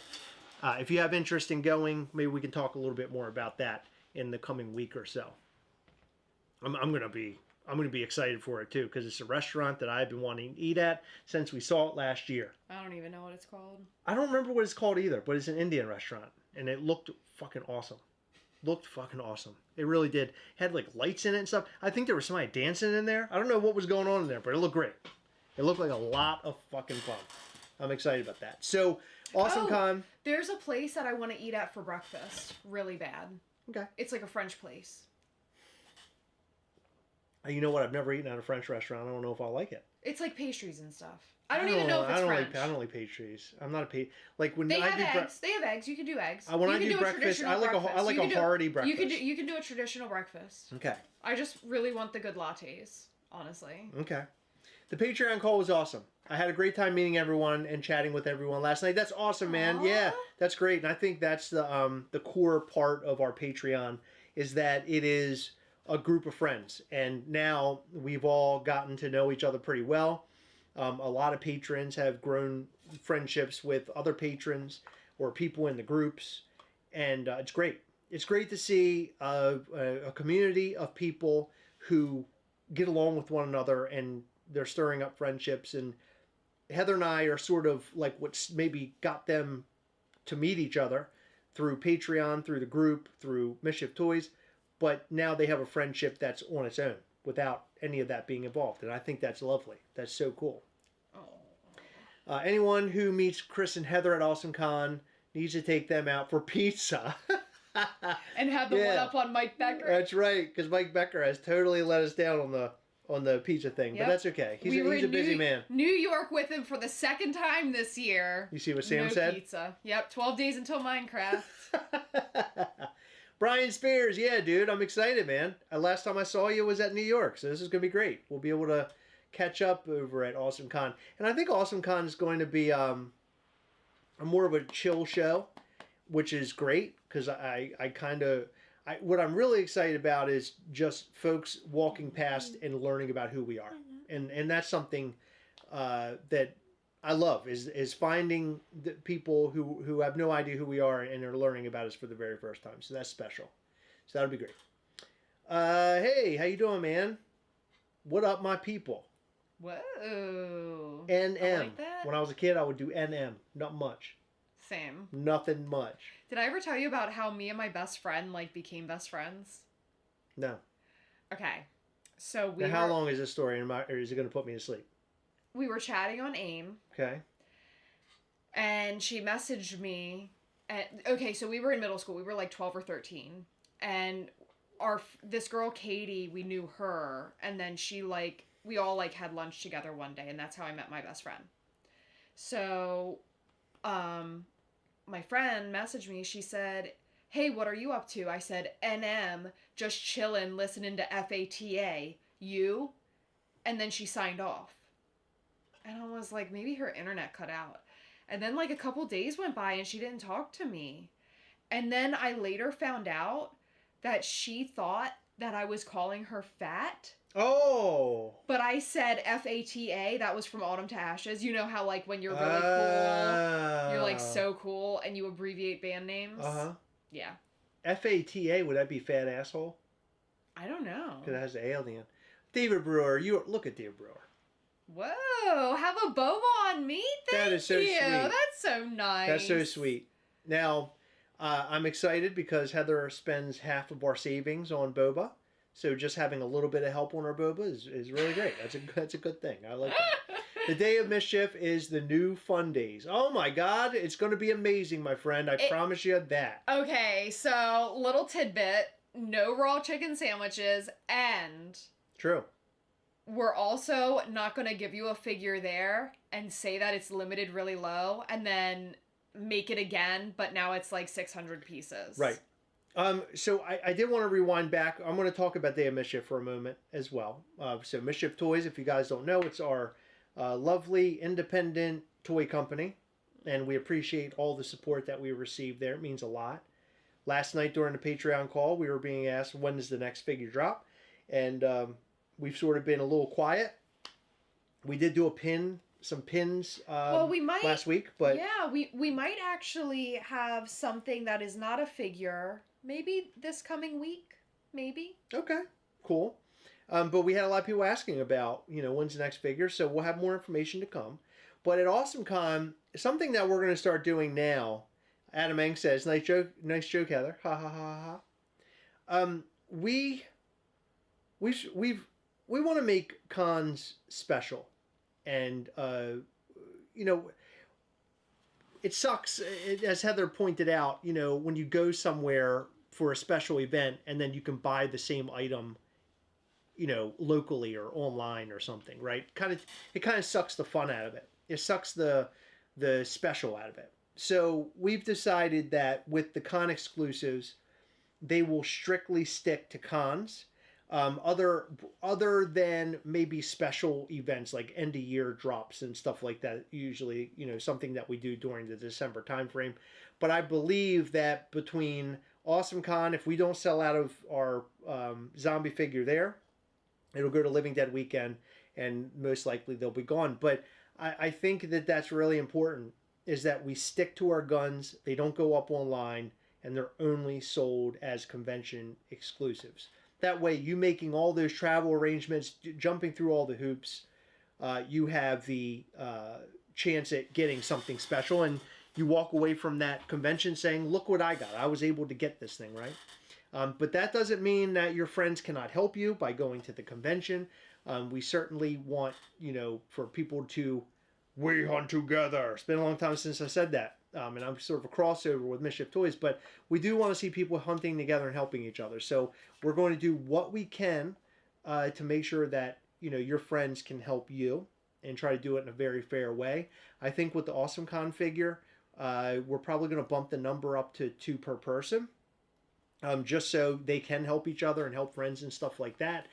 if you have interest in going, maybe we can talk a little bit more about that in the coming week or so. I'm gonna be excited for it too, because it's a restaurant that I've been wanting to eat at since we saw it last year.
I don't even know what it's called.
I don't remember what it's called either, but it's an Indian restaurant, and it looked fucking awesome. It really did. Had like lights in it and stuff. I think there was somebody dancing in there. I don't know what was going on in there, but it looked great. It looked like a lot of fucking fun. I'm excited about that. So, AwesomeCon.
There's a place that I want to eat at for breakfast. Really bad.
Okay.
It's like a French place.
You know what? I've never eaten at a French restaurant. I don't know if I'll like it.
It's like pastries and stuff. I don't even know if it's French.
I don't like pastries. I'm not a like when
they
I
have
do
eggs. They have eggs. You can do eggs.
When I do breakfast, I like a hearty breakfast.
You can do a traditional breakfast.
Okay.
I just really want the good lattes, honestly.
Okay. The Patreon call was awesome. I had a great time meeting everyone and chatting with everyone last night. That's awesome, man. Aww. Yeah, that's great. And I think that's the core part of our Patreon is that it is a group of friends. And now we've all gotten to know each other pretty well. A lot of patrons have grown friendships with other patrons or people in the groups. And it's great. It's great to see a community of people who get along with one another, and they're stirring up friendships. And Heather and I are sort of like what's maybe got them to meet each other through Patreon, through the group, through Mischief Toys. But now they have a friendship that's on its own without any of that being involved. And I think that's lovely. That's so cool. Anyone who meets Chris and Heather at AwesomeCon needs to take them out for pizza.
And have the one up on Mike Becker.
That's right, because Mike Becker has totally let us down on the pizza thing. Yep. But that's okay. He's a busy man.
New York with him for the second time this year.
You see what Sam said?
Pizza. Yep, 12 days until Minecraft.
Brian Spears, yeah, dude, I'm excited, man. Last time I saw you was at New York, so this is going to be great. We'll be able to catch up over at AwesomeCon. And I think AwesomeCon is going to be a more of a chill show, which is great, because what I'm really excited about is just folks walking past and learning about who we are. And that's something that I love, is finding the people who have no idea who we are and are learning about us for the very first time. So that's special. So that'll be great. Hey, how you doing, man? What up, my people?
Whoa.
NM.
I like that.
When I was a kid, I would do NM. Not much.
Same.
Nothing much.
Did I ever tell you about how me and my best friend became best friends?
No.
Okay. So
how long is this story, or is it going to put me to sleep?
We were chatting on AIM.
Okay.
And she messaged me. Okay, so we were in middle school. We were like 12 or 13. And this girl, Katie, we knew her. And then we all had lunch together one day. And that's how I met my best friend. So, my friend messaged me. She said, "Hey, what are you up to?" I said, "NM, just chillin', listening to FATA. You?" And then she signed off. And I was like, maybe her internet cut out. And then a couple days went by and she didn't talk to me. And then I later found out that she thought that I was calling her fat.
Oh.
But I said FATA. That was from Autumn to Ashes. You know how when you're really cool, you're so cool, and you abbreviate band names?
Uh-huh.
Yeah.
FATA, would that be fat asshole?
I don't know.
Because it has the alien. David Brewer, look at David Brewer.
Whoa, have a boba on me? Thank you. That is so sweet. That's so nice.
That's so sweet. Now, I'm excited because Heather spends half of our savings on boba. So just having a little bit of help on our boba is really great. That's a good thing. I like that. The Day of Mischief is the new fun days. Oh my God, it's going to be amazing, my friend. I promise you that.
Okay, so little tidbit, no raw chicken sandwiches, and
True.
we're also not going to give you a figure there and say that it's limited really low and then make it again, but now it's like 600 pieces.
Right. So I did want to rewind back. I'm going to talk about Day of Mischief for a moment as well. So Mischief Toys, if you guys don't know, it's our lovely independent toy company, and we appreciate all the support that we received there. It means a lot. Last night during the Patreon call, we were being asked when does the next figure drop, and we've sort of been a little quiet. We did do some pins
we might,
last week, but
yeah, we might actually have something that is not a figure. Maybe this coming week, maybe.
Okay, cool. But we had a lot of people asking about, when's the next figure, so we'll have more information to come. But at AwesomeCon, something that we're going to start doing now, Adam Eng says, nice joke, Heather, ha ha ha ha. We want to make cons special, and it sucks, as Heather pointed out, when you go somewhere for a special event and then you can buy the same item, locally or online or something, right? It kind of sucks the fun out of it. It sucks the special out of it. So we've decided that with the con exclusives, they will strictly stick to cons. Other than maybe special events like end of year drops and stuff like that, usually something that we do during the December timeframe. But I believe that between AwesomeCon, if we don't sell out of our zombie figure there, it'll go to Living Dead weekend, and most likely they'll be gone. But I think that that's really important, is that we stick to our guns. They don't go up online, and they're only sold as convention exclusives. That way, you making all those travel arrangements, jumping through all the hoops, you have the chance at getting something special, and you walk away from that convention saying, look what I got. I was able to get this thing, right? But that doesn't mean that your friends cannot help you by going to the convention. We certainly want, for people to, we hunt together. It's been a long time since I said that. And I'm sort of a crossover with Mischief Toys, but we do want to see people hunting together and helping each other. So we're going to do what we can to make sure that, your friends can help you, and try to do it in a very fair way. I think with the AwesomeCon figure, we're probably going to bump the number up to 2 per person, just so they can help each other and help friends and stuff like that.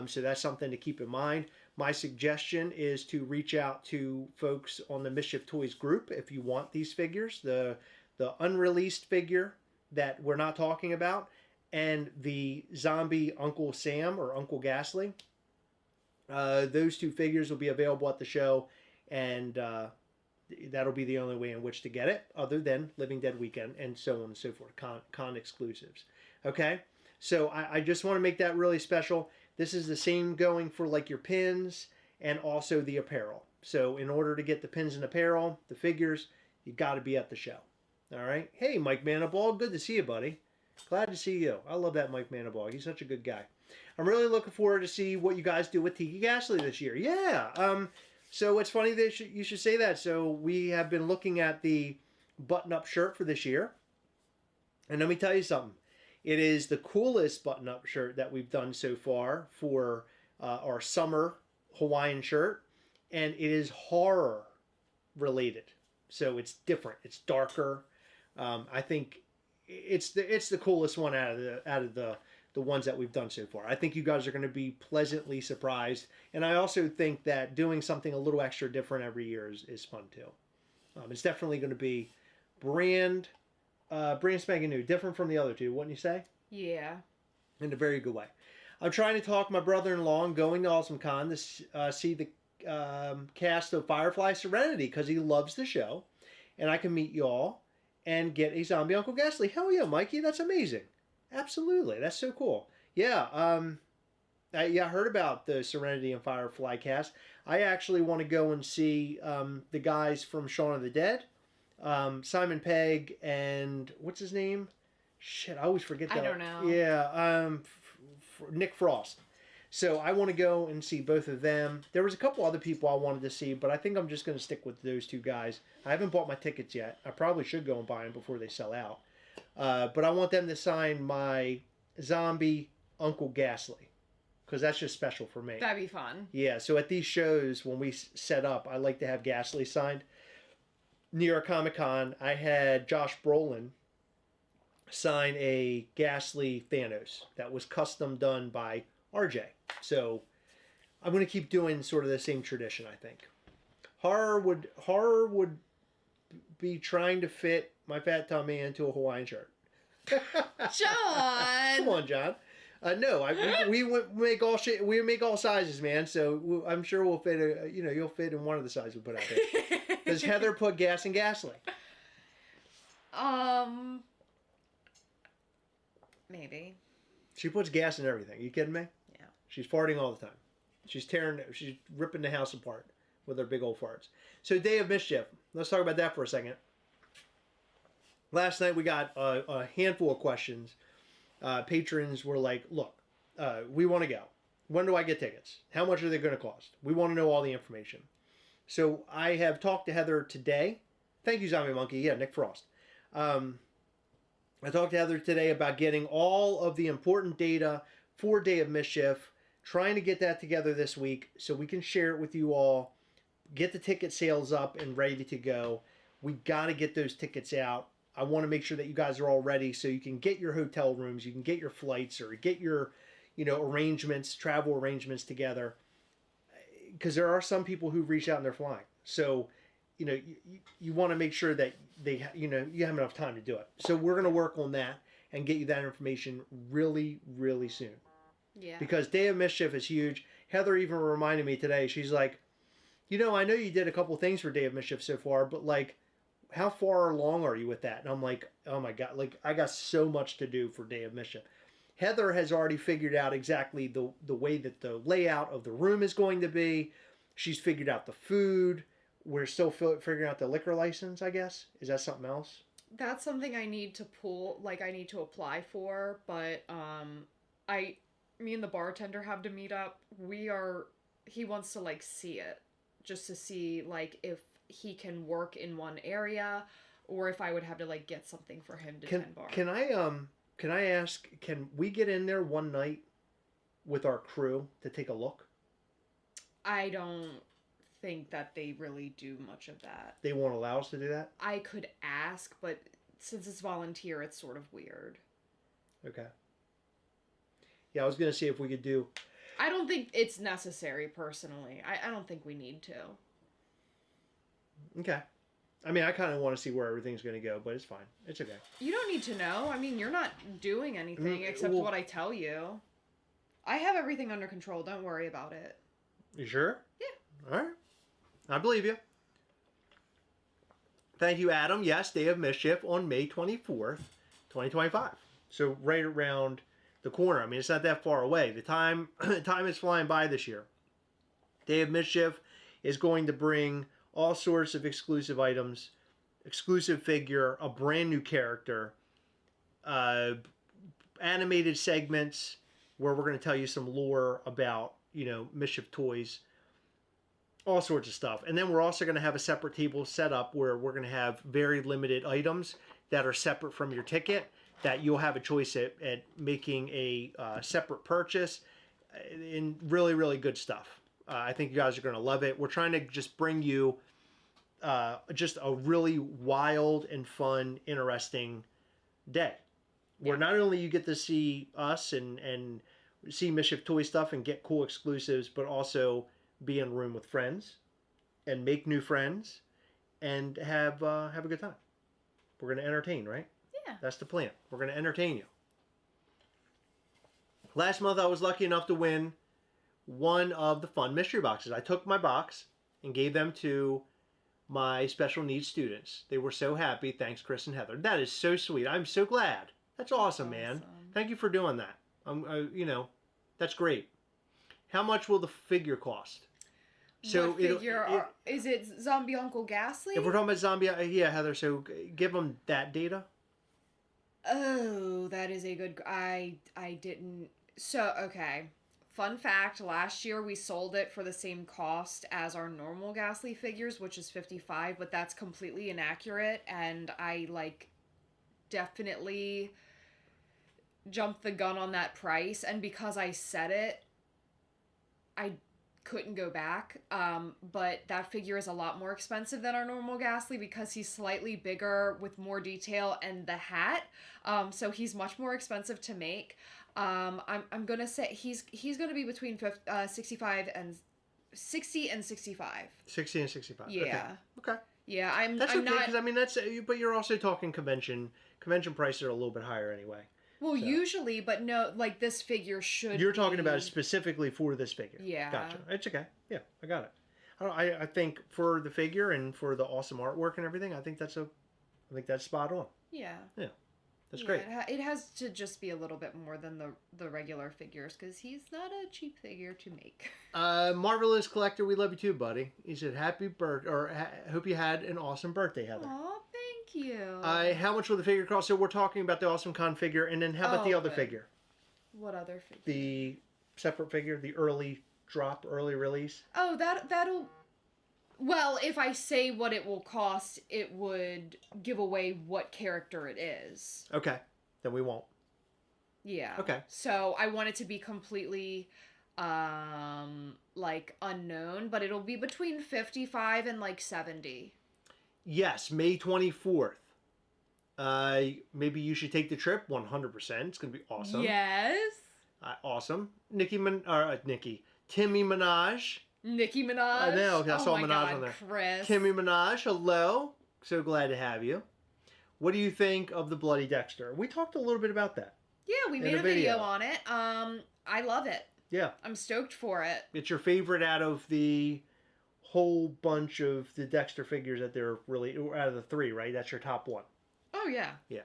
So that's something to keep in mind. My suggestion is to reach out to folks on the Mischief Toys group if you want these figures. The unreleased figure that we're not talking about, and the zombie Uncle Sam or Uncle Ghastly. Those 2 figures will be available at the show, and that'll be the only way in which to get it, other than Living Dead weekend and so on and so forth, con exclusives. Okay? So I just want to make that really special. This is the same going for like your pins and also the apparel. So in order to get the pins and apparel, the figures, you got to be at the show. All right? Hey, Mike Manaball, good to see you, buddy. Glad to see you. I love that Mike Manaball. He's such a good guy. I'm really looking forward to see what you guys do with Tiki Ghastly this year. Yeah. So it's funny that you should say that. So we have been looking at the button-up shirt for this year. And let me tell you something. It is the coolest button-up shirt that we've done so far for our summer Hawaiian shirt. And it is horror related. So it's different. It's darker. I think it's the coolest one out of the ones that we've done so far. I think you guys are going to be pleasantly surprised. And I also think that doing something a little extra different every year is fun too. It's definitely going to be brand spanking new, different from the other 2, wouldn't you say?
Yeah.
In a very good way. I'm trying to talk my brother-in-law and going to AwesomeCon to see the cast of Firefly Serenity, because he loves the show, and I can meet y'all and get a zombie Uncle Ghastly. Hell yeah, Mikey, that's amazing. Absolutely, that's so cool. Yeah, I heard about the Serenity and Firefly cast. I actually want to go and see the guys from Shaun of the Dead. Simon Pegg and what's his name? Shit, I always forget that.
I don't know.
Yeah, Nick Frost. So I want to go and see both of them. There was a couple other people I wanted to see, but I think I'm just going to stick with those two guys. I haven't bought my tickets yet. I probably should go and buy them before they sell out. But I want them to sign my zombie Uncle Ghastly, because that's just special for me.
That'd be fun.
Yeah, so at these shows, when we set up, I like to have Ghastly signed. New York Comic Con, I had Josh Brolin sign a Ghastly Thanos that was custom done by RJ. So I'm going to keep doing sort of the same tradition, I think. Horror would be trying to fit my fat tummy into a Hawaiian shirt.
John!
Come on, John. No, we make all sizes, man. So I'm sure we'll fit. You'll fit in one of the sizes we put out there. Does Heather put gas in Ghastly?
Maybe.
She puts gas in everything. You kidding me?
Yeah. She's
farting all the time. She's ripping the house apart with her big old farts. So Day of Mischief. Let's talk about that for a second. Last night we got a handful of questions. Patrons were like, look, we want to go. When do I get tickets? How much are they going to cost? We want to know all the information. So I have talked to Heather today. Thank you, Zombie Monkey. Yeah, Nick Frost. I talked to Heather today about getting all of the important data for Day of Mischief, trying to get that together this week so we can share it with you all, get the ticket sales up and ready to go. We got to get those tickets out. I want to make sure that you guys are all ready so you can get your hotel rooms, you can get your flights, or get your, arrangements, travel arrangements together. Because there are some people who reach out and they're flying. So, you want to make sure that you have enough time to do it. So we're going to work on that and get you that information really, really soon.
Yeah.
Because Day of Mischief is huge. Heather even reminded me today. She's like, I know you did a couple things for Day of Mischief so far, but how far along are you with that? And I'm like, oh my God, I got so much to do for Day of Mischief. Heather has already figured out exactly the way that the layout of the room is going to be. She's figured out the food. We're still figuring out the liquor license, I guess. Is that something else?
That's something I need to I need to apply for, but me and the bartender have to meet up. He wants to see it, just to see if he can work in one area, or if I would have to get something for him to tend bar.
Can I ask, can we get in there one night with our crew to take a look?
I don't think that they really do much of that.
They won't allow us to do that?
I could ask, but since it's volunteer, it's sort of weird.
Okay. Yeah, I was going to see if we could do...
I don't think it's necessary, personally. I don't think we need to.
Okay. I mean, I kind of want to see where everything's going to go, but it's fine. It's okay.
You don't need to know. I mean, you're not doing anything except what I tell you. I have everything under control. Don't worry about it.
You sure?
Yeah.
All right. I believe you. Thank you, Adam. Yes, Day of Mischief on May 24th, 2025. So right around the corner. I mean, it's not that far away. The time is flying by this year. Day of Mischief is going to bring all sorts of exclusive items, exclusive figure, a brand new character, animated segments where we're going to tell you some lore about, Mischief Toys, all sorts of stuff. And then we're also going to have a separate table set up where we're going to have very limited items that are separate from your ticket that you'll have a choice at making a separate purchase, in really, really good stuff. I think you guys are going to love it. We're trying to just bring you just a really wild and fun, interesting day. Where not only you get to see us and see Mischief Toy stuff and get cool exclusives, but also be in a room with friends and make new friends and have a good time. We're going to entertain, right?
Yeah.
That's the plan. We're going to entertain you. Last month I was lucky enough to win one of the fun mystery boxes. I took my box and gave them to my special needs students. They were so happy. Thanks, Chris and Heather. That is so sweet. I'm so glad. That's awesome, man. Thank you for doing that. That's great. How much will the figure cost? So
what figure is it? Zombie Uncle Ghastly?
If we're talking about zombie, yeah, Heather. So give them that data.
Oh, that is a good. I didn't. So okay, Fun fact, last year we sold it for the same cost as our normal Ghastly figures, which is $55, but that's completely inaccurate, and I, like, definitely jumped the gun on that price, and because I said it, I couldn't go back, but that figure is a lot more expensive than our normal Ghastly because he's slightly bigger with more detail and the hat, so he's much more expensive to make. I'm gonna say he's gonna be between 65 and 60 and 65.
60 and 65.
Yeah.
Okay.
Yeah, I'm
That's okay,
not.
because I mean but you're also talking convention. Convention prices are a little bit higher anyway.
Well,
so.
Usually, but no, like this figure should.
You're talking about it specifically for this figure.
Yeah.
Gotcha. It's okay. Yeah, I got it. I think for the figure and for the awesome artwork and everything, I think that's spot on.
Yeah.
Yeah. That's great.
It has to just be a little bit more than the regular figures because he's not a cheap figure to make.
Marvelous Collector, we love you too, buddy. He said, "Happy birthday," or "Hope you had an awesome birthday, Heather."
Aw, thank you.
How much will the figure cost? So we're talking about the Awesome Con figure, and then how about the other figure?
What other figure?
The separate figure, the early drop, early release.
Oh, that'll. Well, if I say what it will cost, it would give away what character it is.
Okay, then we won't.
Yeah.
Okay.
So I want it to be completely, like unknown, but it'll be between 55 and like 70.
Yes, May 24th. Maybe you should take the trip. 100%. It's gonna be awesome.
Yes.
Awesome. Timmy Minaj.
Nicki Minaj.
I know, I saw
my
Minaj
God,
on there.
Chris.
Timmy Minaj, hello. So glad to have you. What do you think of the Bloody Dexter? We talked a little bit about that.
Yeah, we made a video on it. I love it.
Yeah.
I'm stoked for it.
It's your favorite out of the whole bunch of the Dexter figures that they're really, out of the three, right? That's your top one.
Oh, yeah.
Yeah.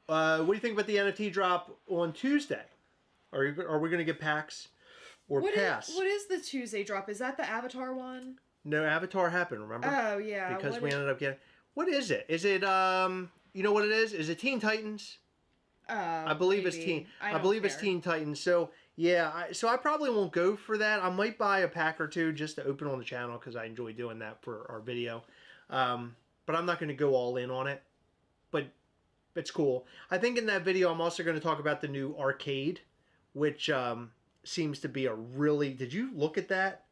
What do you think about the NFT drop on Tuesday? Are we going to get packs or pass?
What is the Tuesday drop? Is that the Avatar one?
No, Avatar happened, remember?
Oh, yeah.
Because we ended up getting... What is it? Is it, you know what it is? Is it Teen Titans? I believe
maybe.
it's Teen.
I
believe it's Teen Titans. So, yeah, so I probably won't go for that. I might buy a pack or two just to open on the channel because I enjoy doing that for our video. But I'm not going to go all in on it. But it's cool. I think in that video I'm also going to talk about the new arcade, which seems to be a really... Did you look at that?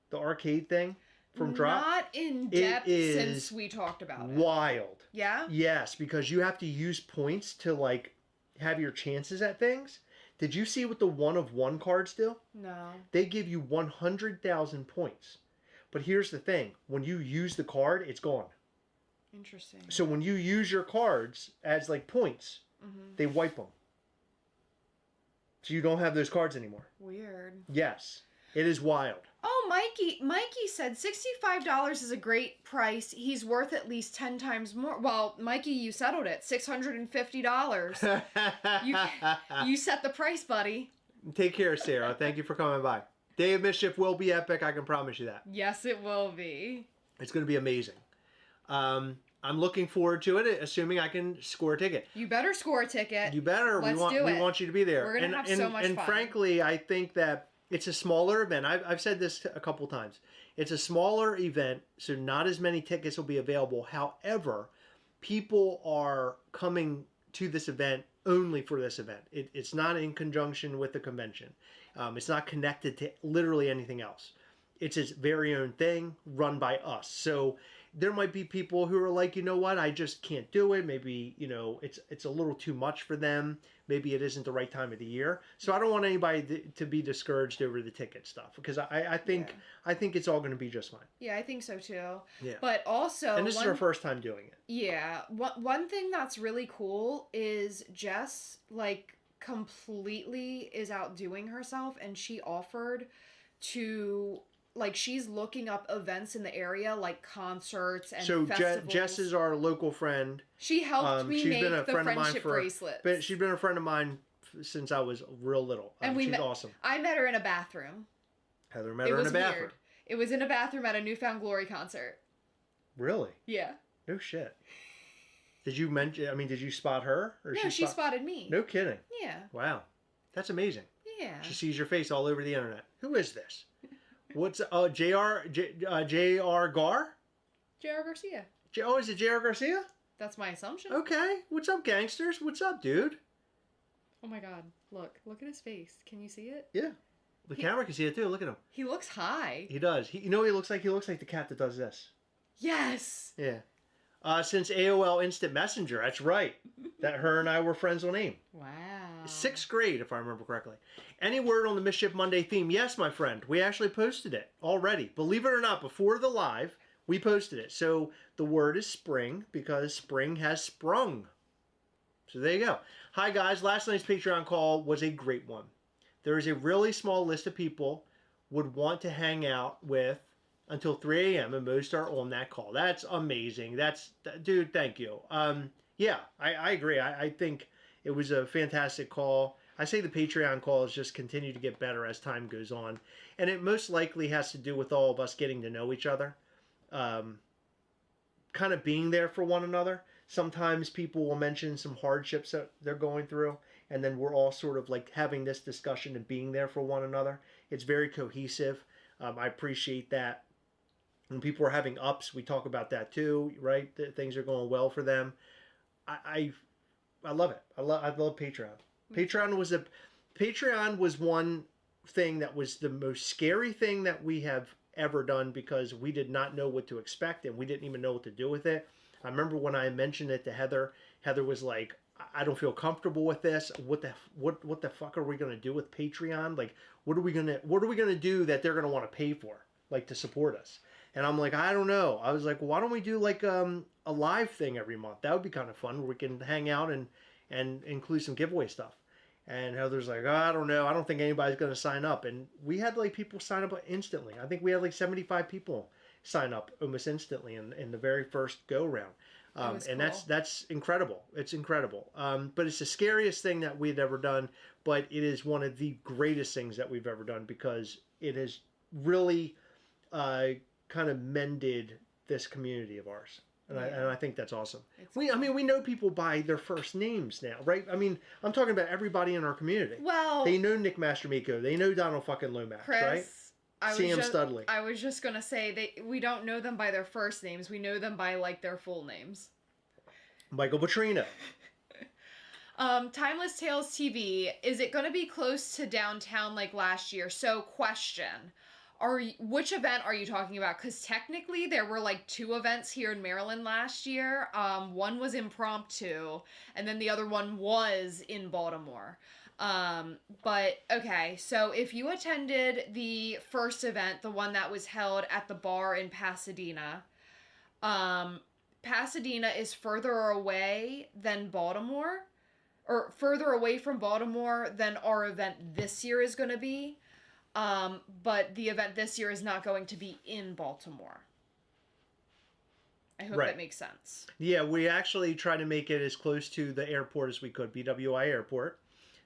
The arcade thing from Drop?
Not in depth since we talked about it.
Wild.
Yeah?
Yes, because you have to use points to, like, have your chances at things. Did you see what the 1-of-1 cards do?
No.
They give you 100,000 points. But here's the thing. When you use the card, it's gone.
Interesting.
So when you use your cards as, like, points, they wipe them. So you don't have those cards anymore.
Weird.
Yes. It is wild.
Oh, Mikey said $65 is a great price. He's worth at least 10 times more. Well, Mikey, you settled it. $650. You set the price, buddy.
Take care, Sarah. Thank you for coming by. Day of Mischief will be epic. I can promise you that.
Yes, it will be.
It's going to be amazing. I'm looking forward to it, assuming I can score a ticket.
You better score a ticket.
You better.
Let's
we
do it.
We want you to be there.
We're going to have so much fun.
And frankly, I think that it's a smaller event. I've said this a couple times. It's a smaller event, so not as many tickets will be available. However, people are coming to this event only for this event. It's not in conjunction with the convention. It's not connected to literally anything else. It's its very own thing run by us. So there might be people who are like, you know what, I just can't do it. Maybe, you know, it's a little too much for them. Maybe it isn't the right time of the year. So I don't want anybody to be discouraged over the ticket stuff because I think it's all going to be just fine.
Yeah, I think so too.
Yeah.
But also...
And this is our first time doing it.
Yeah. One thing that's really cool is Jess, like, completely is outdoing herself, and she offered to... Like, she's looking up events in the area, like concerts and festivals.
Jess is our local friend.
She helped me make the friendship bracelets.
But she's been a friend of mine since I was real little.
And
she's awesome.
I met her in a bathroom.
Heather met her in a bathroom.
Weird. It was in a bathroom at a New Found Glory concert.
Really?
Yeah.
No shit. Did you spot her? Or
No, she spotted me.
No kidding.
Yeah.
Wow. That's amazing.
Yeah.
She sees your face all over the internet. Who is this? What's J.R. Gar?
J.R. Garcia.
Oh, is it J.R. Garcia?
That's my assumption.
Okay. What's up, gangsters? What's up, dude?
Oh my god. Look at his face. Can you see it?
Yeah. The camera can see it too. Look at him.
He looks high.
He does. You know what he looks like? He looks like the cat that does this.
Yes.
Yeah. Since AOL Instant Messenger. That's right. That her and I were friends on AIM.
Wow.
6th grade, if I remember correctly. Any word on the Mischief Monday theme? Yes, my friend. We actually posted it already. Believe it or not, before the live, we posted it. So the word is spring because spring has sprung. So there you go. Hi, guys. Last night's Patreon call was a great one. There is a really small list of people would want to hang out with until 3 a.m. and most are on that call. That's amazing. Dude, thank you. Yeah, I agree. I think it was a fantastic call. I say the Patreon calls just continue to get better as time goes on. And it most likely has to do with all of us getting to know each other. Kind of being there for one another. Sometimes people will mention some hardships that they're going through. And then we're all sort of like having this discussion and being there for one another. It's very cohesive. I appreciate that. When people are having ups, we talk about that too, right? That things are going well for them. I love it. I love Patreon. Patreon was one thing that was the most scary thing that we have ever done because we did not know what to expect and we didn't even know what to do with it. I remember when I mentioned it to Heather. Heather was like, "I don't feel comfortable with this. What the fuck are we gonna do with Patreon? Like, what are we gonna do that they're gonna want to pay for, like to support us?" And I'm like, I don't know. I was like, well, why don't we do like a live thing every month? That would be kind of fun where we can hang out and include some giveaway stuff. And Heather's like, oh, I don't know. I don't think anybody's going to sign up. And we had like people sign up instantly. I think we had like 75 people sign up almost instantly in the very first go round. And
cool.
that's incredible. It's incredible. But it's the scariest thing that we'd ever done. But it is one of the greatest things that we've ever done because it has really kind of mended this community of ours. And I think that's awesome. We know people by their first names now, right? I mean, I'm talking about everybody in our community.
Well,
they know Nick Mastermico. They know Donald fucking Lomax,
Chris,
right? Sam Studley.
I was just going to say, we don't know them by their first names. We know them by, like, their full names.
Michael Petrino.
Timeless Tales TV, is it going to be close to downtown like last year? So, question. Which event are you talking about? Because technically there were like 2 events here in Maryland last year. One was impromptu, and then the other one was in Baltimore. But okay, so if you attended the first event, the one that was held at the bar in Pasadena, Pasadena is further away than Baltimore, or further away from Baltimore than our event this year is going to be. But the event this year is not going to be in Baltimore. I hope that makes sense.
Yeah, we actually try to make it as close to the airport as we could, BWI Airport.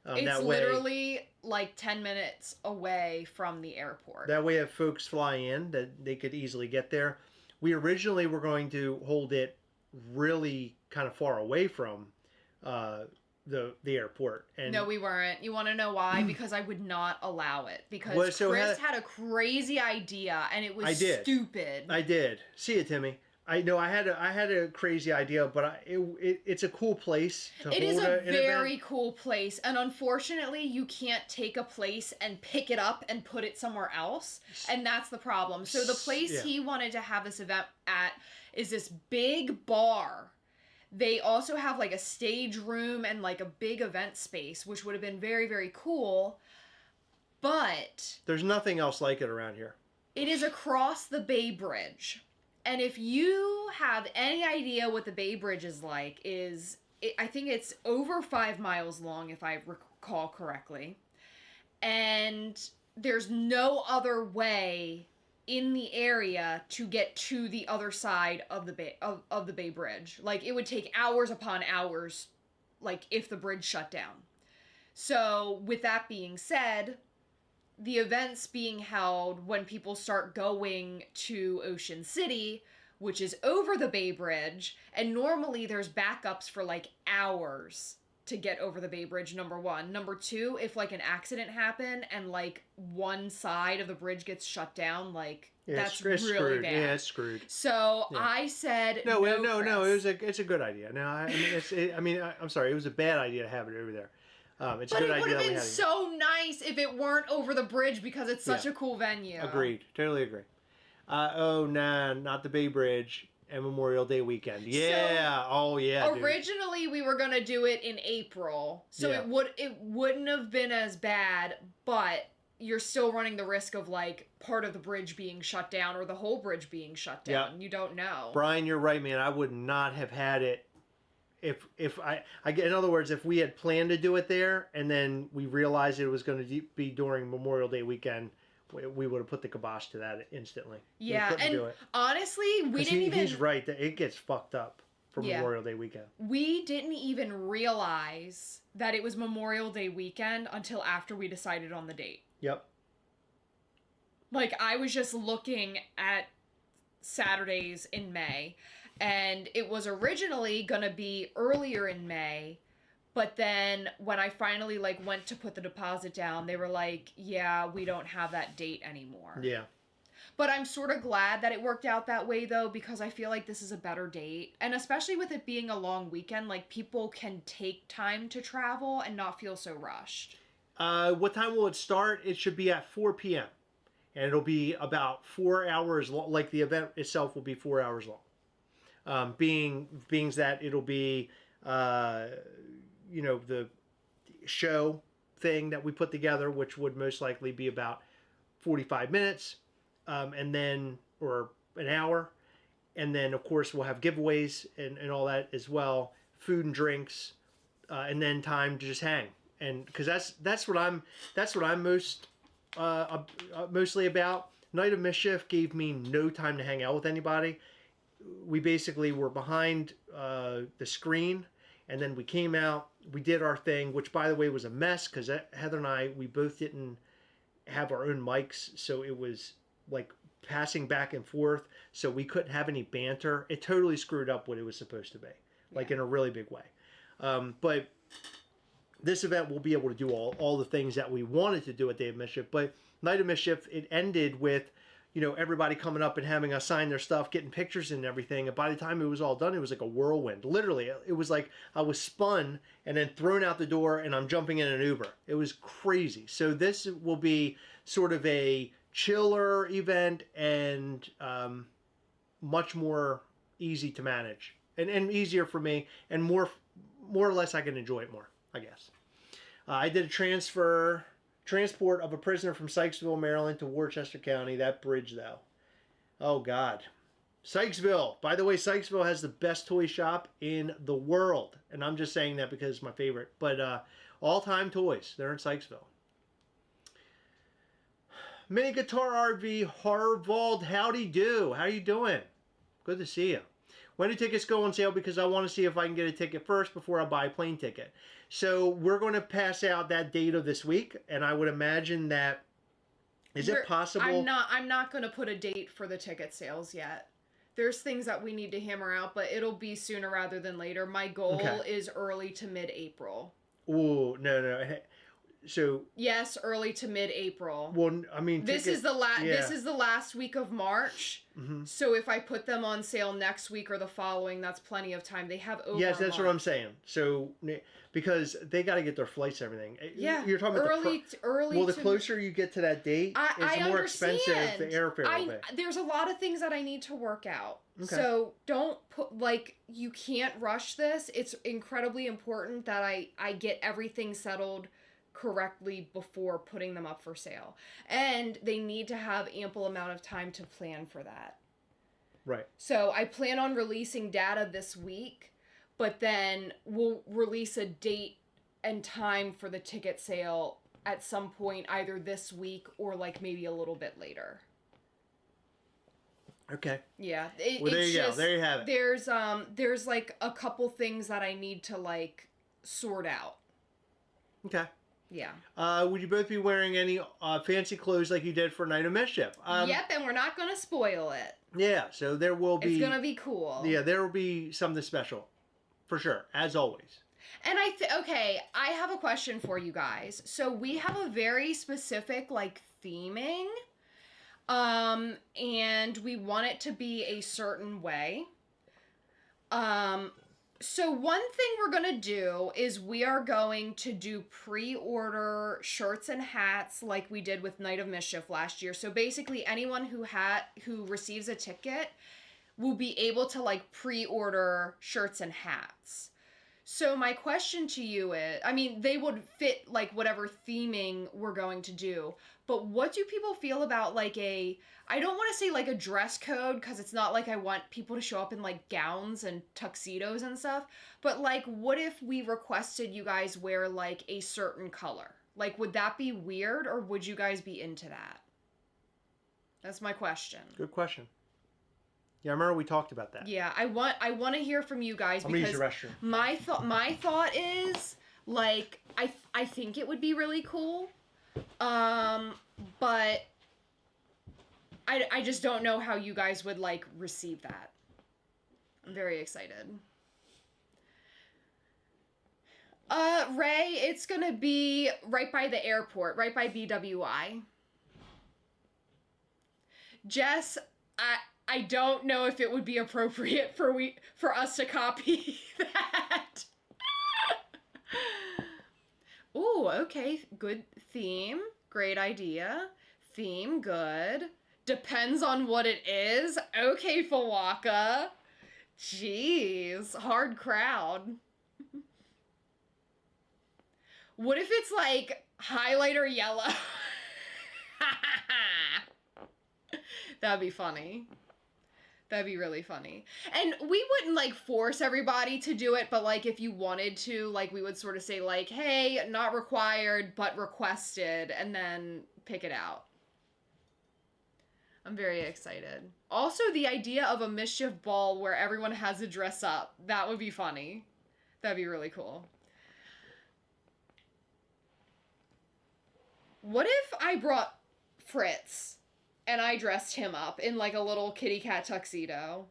It's literally like 10 minutes away from the airport.
That way if folks fly in, that they could easily get there. We originally were going to hold it really kind of far away from the airport. And
no, we weren't. You want to know why? Because I would not allow it. Because Chris had a crazy idea, and it was stupid.
I did. See it, Timmy. I know I had a crazy idea, but it's a cool place to hold.
It is a very cool place, and unfortunately, you can't take a place and pick it up and put it somewhere else, and that's the problem. So the place he wanted to have this event at is this big bar. They also have like a stage room and like a big event space, which would have been very, very cool, but
there's nothing else like it around here.
It is across the Bay Bridge. And if you have any idea what the Bay Bridge is like, I think it's over 5 miles long, if I recall correctly. And there's no other way in the area to get to the other side of the Bay Bridge. Like, it would take hours upon hours, like, if the bridge shut down. So, with that being said, the events being held when people start going to Ocean City, which is over the Bay Bridge, and normally there's backups for like hours to get over the Bay Bridge, number one. Number two, if like an accident happened and like one side of the bridge gets shut down, like that's really
screwed.
bad.
Yeah, it's screwed.
So I said no.
It's a good idea. Now, I'm sorry, it was a bad idea to have it over there. It's
but
a good
it
idea.
would have been so nice if it weren't over the bridge because it's such a cool venue.
Agreed. Totally agree. Not the Bay Bridge and Memorial Day weekend. Yeah.
Originally, we were gonna do it in April, so it wouldn't have been as bad, but you're still running the risk of like part of the bridge being shut down or the whole bridge being shut down. Yeah. You don't know.
Brian, you're right, man. I would not have had it if I in other words, if we had planned to do it there and then we realized it was going to be during Memorial Day weekend, we would have put the kibosh to that instantly.
Yeah, and honestly, we didn't even...
He's right, that it gets fucked up for Memorial Day weekend.
We didn't even realize that it was Memorial Day weekend until after we decided on the date.
Yep.
Like, I was just looking at Saturdays in May, and it was originally gonna be earlier in May, but then when I finally like went to put the deposit down, they were like, yeah, we don't have that date anymore.
Yeah.
But I'm sort of glad that it worked out that way though, because I feel like this is a better date. And especially with it being a long weekend, like people can take time to travel and not feel so rushed.
What time will it start? It should be at 4 p.m. And it'll be about 4 hours long. Like the event itself will be 4 hours long. Being that it'll be, the show thing that we put together, which would most likely be about 45 minutes, and then, or an hour. And then, of course, we'll have giveaways and all that as well, food and drinks, and then time to just hang. And because that's what I'm most mostly about. Night of Mischief gave me no time to hang out with anybody. We basically were behind the screen, and then we came out, we did our thing, which by the way was a mess because Heather and I, we both didn't have our own mics, so it was like passing back and forth, so we couldn't have any banter. It totally screwed up what it was supposed to be, like in a really big way. But this event will be able to do all the things that we wanted to do at Day of Mischief. But Night of Mischief, it ended with, everybody coming up and having us sign their stuff, getting pictures and everything. And by the time it was all done, it was like a whirlwind. Literally, it was like I was spun and then thrown out the door and I'm jumping in an Uber. It was crazy. So this will be sort of a chiller event and much more easy to manage and easier for me, and more or less I can enjoy it more, I guess. I did a transport of a prisoner from Sykesville, Maryland to Worcester County. That bridge, though. Oh, God. Sykesville. By the way, Sykesville has the best toy shop in the world. And I'm just saying that because it's my favorite. But all-time toys. They're in Sykesville. Mini Guitar RV Harvald. Howdy do. How you doing? Good to see you. When do tickets go on sale? Because I want to see if I can get a ticket first before I buy a plane ticket. So we're going to pass out that date of this week, and I would imagine that is it possible?
I'm not going to put a date for the ticket sales yet. There's things that we need to hammer out, but it'll be sooner rather than later. My goal is early to mid-April.
Ooh, no. So
yes, early to mid-April.
Well, I mean,
this is the last week of March. Mm-hmm. So if I put them on sale next week or the following, that's plenty of time. They have over.
Yes, that's what I'm saying. So because they got to get their flights and everything. Yeah, you're talking about early. Well, the closer you get to that date, it's more expensive the airfare will be.
There's a lot of things that I need to work out. Okay. So don't put you can't rush this. It's incredibly important that I get everything settled correctly before putting them up for sale, and they need to have ample amount of time to plan for that.
Right.
So I plan on releasing data this week, but then we'll release a date and time for the ticket sale at some point either this week or maybe a little bit later.
Okay.
Yeah.
There you go. There you have it.
There's a couple things that I need to sort out.
Okay.
Yeah.
Would you both be wearing any fancy clothes like you did for Night of Mischief?
Yep, and we're not going to spoil it.
Yeah, so there will be...
It's going to be cool.
Yeah, there will be something special. For sure, as always.
And okay, I have a question for you guys. So we have a very specific like theming, and we want it to be a certain way. So one thing we're gonna do is we are going to do pre-order shirts and hats like we did with Night of Mischief last year. So basically anyone who receives a ticket will be able to like pre-order shirts and hats. So my question to you is, I mean, they would fit like whatever theming we're going to do, but what do people feel about like I don't want to say like a dress code because it's not like I want people to show up in like gowns and tuxedos and stuff, but like what if we requested you guys wear like a certain color? Like would that be weird or would you guys be into that? That's my question.
Good question. Yeah, I remember we talked about that.
Yeah, I want to hear from you guys
I'm gonna
because
use your restroom.
my thought is like I think it would be really cool, but I just don't know how you guys would like receive that. I'm very excited. Ray, it's gonna be right by the airport, right by BWI. Jess, I don't know if it would be appropriate for us to copy that. Ooh, okay, good theme, great idea. Theme, good. Depends on what it is. Okay, Fawaka. Jeez, hard crowd. What if it's like highlighter yellow? That'd be funny. That'd be really funny. And we wouldn't like force everybody to do it, but like if you wanted to, like we would sort of say like, hey, not required, but requested, and then pick it out. I'm very excited. Also, the idea of a mischief ball where everyone has to dress up, that would be funny. That'd be really cool. What if I brought Fritz and I dressed him up in like a little kitty cat tuxedo?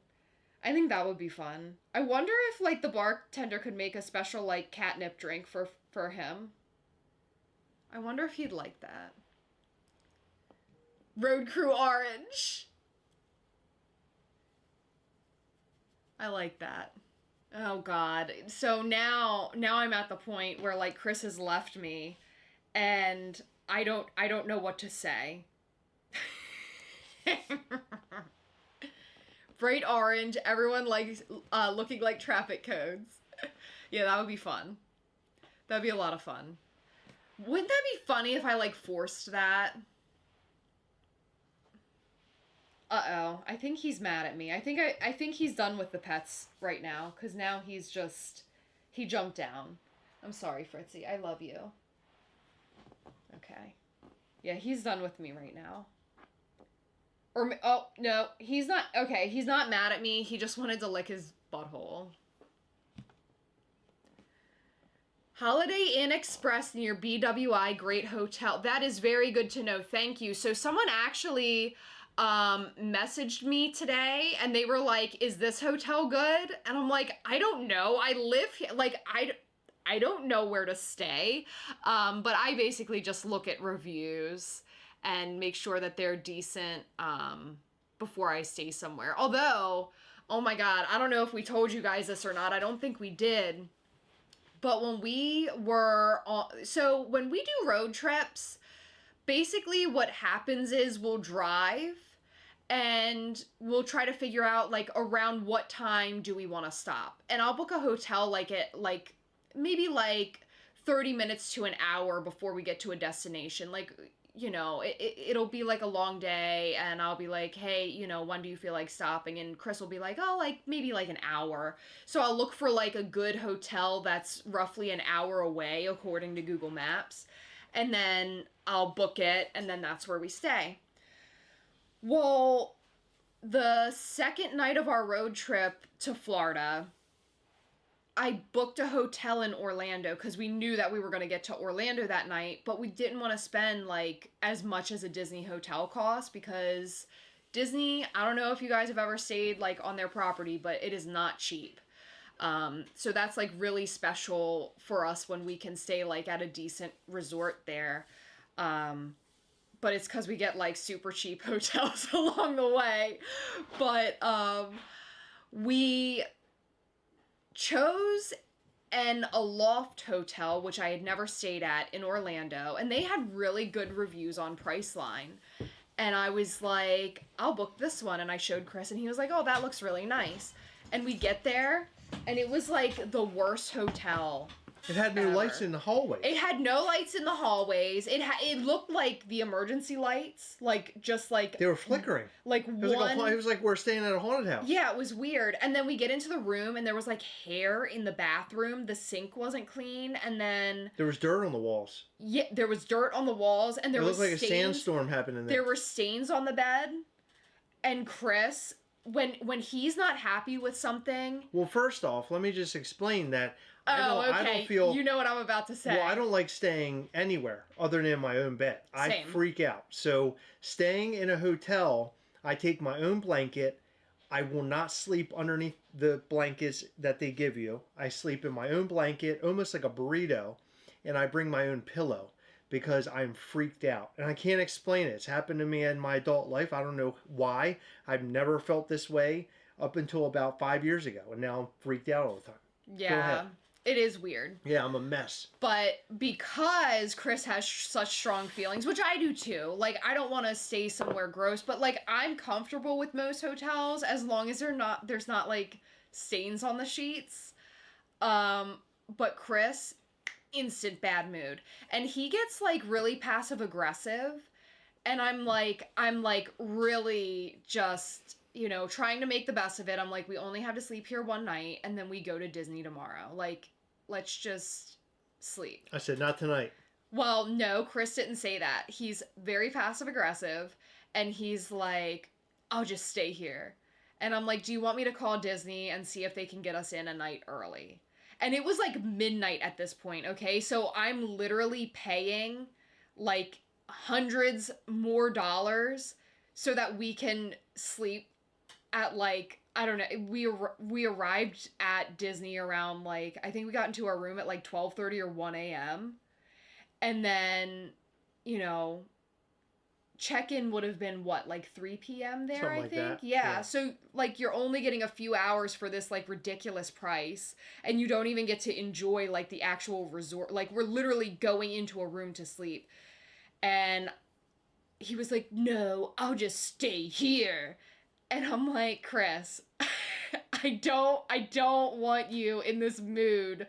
I think that would be fun. I wonder if like the bartender could make a special like catnip drink for him. I wonder if he'd like that. Road Crew Orange. I like that. Oh God. So now I'm at the point where like Chris has left me and I don't know what to say. Bright orange, everyone likes looking like traffic codes. Yeah, that would be fun. That'd be a lot of fun. Wouldn't that be funny if I like forced that? Uh-oh, I think he's mad at me. I think he's done with the pets right now, because now he jumped down. I'm sorry, Fritzy. I love you. Okay. Yeah, he's done with me right now. Or, oh, no, he's not, okay, he's not mad at me. He just wanted to lick his butthole. Holiday Inn Express near BWI, great hotel. That is very good to know. Thank you. So someone actually messaged me today and they were like, is this hotel good? And I'm like, I don't know. I live here. Like, I don't know where to stay. But I basically just look at reviews and make sure that they're decent before I stay somewhere. Although, oh my God, I don't know if we told you guys this or not. I don't think we did. But when we were when we do road trips, basically what happens is we'll drive and we'll try to figure out like around what time do we want to stop. And I'll book a hotel like at like maybe like 30 minutes to an hour before we get to a destination. Like, you know, it'll be like a long day and I'll be like, hey, you know, when do you feel like stopping? And Chris will be like, oh, like maybe like an hour. So I'll look for like a good hotel that's roughly an hour away according to Google Maps. And then I'll book it and then that's where we stay. Well, the second night of our road trip to Florida, I booked a hotel in Orlando because we knew that we were going to get to Orlando that night, but we didn't want to spend like as much as a Disney hotel cost because Disney, I don't know if you guys have ever stayed like on their property, but it is not cheap. So that's like really special for us when we can stay like at a decent resort there. But it's because we get like super cheap hotels along the way. But we chose a loft hotel, which I had never stayed at in Orlando, and they had really good reviews on Priceline. And I was like, I'll book this one. And I showed Chris, and he was like, oh, that looks really nice. And we get there, and it was like the worst hotel.
It had no lights in the hallways.
It had no lights in the hallways. It looked like the emergency lights, like just like
they were flickering.
Like
it was like we're staying at a haunted house.
Yeah, it was weird. And then we get into the room, and there was like hair in the bathroom. The sink wasn't clean, and then
there was dirt on the walls.
Yeah, there was dirt on the walls, and there was
like
stains.
A sandstorm happening there.
There were stains on the bed, and Chris, when he's not happy with something.
Well, first off, let me just explain that.
Okay.
I don't feel...
You know what I'm about to say.
Well, I don't like staying anywhere other than in my own bed.
Same.
I freak out. So, staying in a hotel, I take my own blanket. I will not sleep underneath the blankets that they give you. I sleep in my own blanket, almost like a burrito, and I bring my own pillow because I'm freaked out. And I can't explain it. It's happened to me in my adult life. I don't know why. I've never felt this way up until about 5 years ago, and now I'm freaked out all the time.
Yeah.
Go ahead.
It is weird.
Yeah, I'm a mess.
But because Chris has such strong feelings, which I do too, like, I don't want to stay somewhere gross, but, like, I'm comfortable with most hotels as long as there's not, like, stains on the sheets. But Chris, instant bad mood. And he gets, like, really passive-aggressive, and I'm like, really just... you know, trying to make the best of it. I'm like, we only have to sleep here one night, and then we go to Disney tomorrow. Like, let's just sleep.
I said, not tonight.
Well, no, Chris didn't say that. He's very passive-aggressive, and he's like, I'll just stay here. And I'm like, do you want me to call Disney and see if they can get us in a night early? And it was like midnight at this point, okay? So I'm literally paying, like, hundreds more dollars so that we can sleep at, like, I don't know, we arrived at Disney around, like, I think we got into our room at, like, 12:30 or 1 a.m. And then, you know, check-in would have been, what, like 3 p.m. there,
something
I
like
think?
that.
Yeah, so, like, you're only getting a few hours for this, like, ridiculous price, and you don't even get to enjoy, like, the actual resort. Like, we're literally going into a room to sleep. And he was like, no, I'll just stay here. And I'm like, Chris, I don't want you in this mood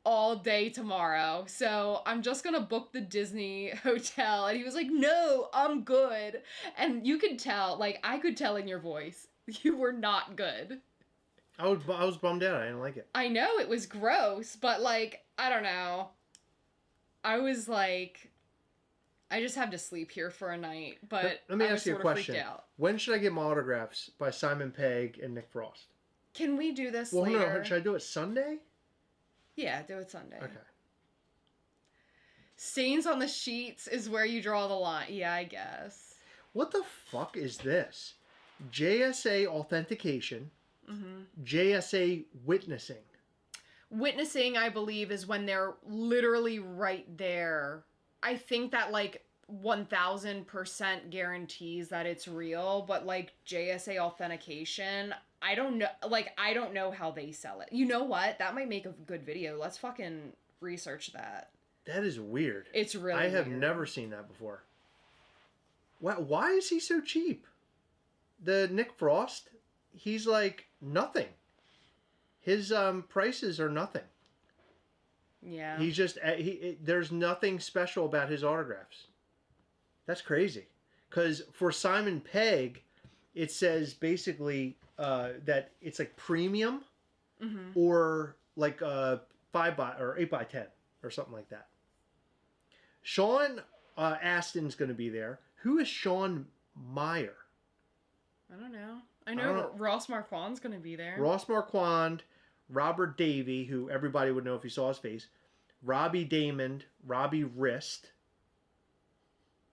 all day tomorrow. So I'm just gonna book the Disney hotel. And he was like, no, I'm good. And you could tell, like, I could tell in your voice, you were not good.
I was bummed out. I didn't like it.
I know it was gross, but, like, I don't know. I was like, I just have to sleep here for a night, but
let me ask you a question.
Out.
When should I get my autographs by Simon Pegg and Nick Frost?
Can we do this
later?
No,
should I do it Sunday?
Yeah, do it Sunday.
Okay.
Stains on the sheets is where you draw the line. Yeah, I guess.
What the fuck is this? JSA authentication. Mm-hmm. JSA witnessing.
Witnessing, I believe, is when they're literally right there. I think that, like, 1000% guarantees that it's real, but, like, JSA authentication, I don't know, like, I don't know how they sell it. You know what? That might make a good video. Let's fucking research that.
That is weird.
It's really
I have
weird.
never seen that before. Why is he so cheap? The Nick Frost, he's like nothing. His prices are nothing.
Yeah.
He's just there's nothing special about his autographs. That's crazy. Because for Simon Pegg, it says basically that it's like premium, mm-hmm. or like 5 by or 8 by 10 or something like that. Sean Astin's going to be there. Who is Sean Meyer?
I don't know. I know Ross Marquand's going to be there.
Ross Marquand, Robert Davey, who everybody would know if you saw his face, Robbie Damon, Robbie Wrist,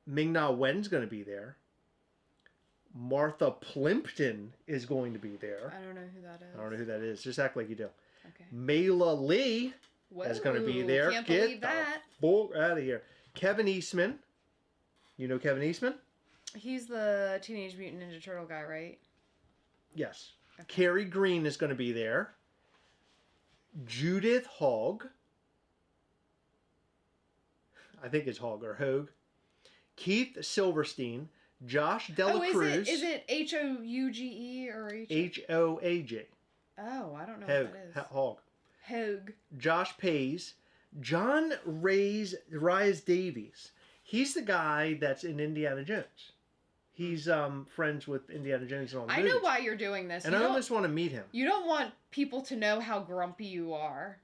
Ming-Na Wen's going to be there. Martha Plimpton is going to be there.
I don't know who that is.
I don't know who that is. Just act like you do.
Okay.
Mayla Lee is going to be
Whoa,
there.
Can't
Get
believe that.
the bull out of here. Kevin Eastman. You know Kevin Eastman?
He's the Teenage Mutant Ninja Turtle guy, right?
Yes.
Okay.
Carrie Green is going to be there. Judith Hogg. I think it's Hogg or Hogue. Keith Silverstein. Josh Dela Cruz.
Is it Houge or
Hoaj.
Oh, I don't know
Hogue.
what that is.
Hogg.
Hogue.
Josh Pays. John Reyes Davies. He's the guy that's in Indiana Jones. He's friends with Indiana Jones and all the
I
movies.
know why you're doing this.
And I almost want to meet him.
You don't want people to know how grumpy you are.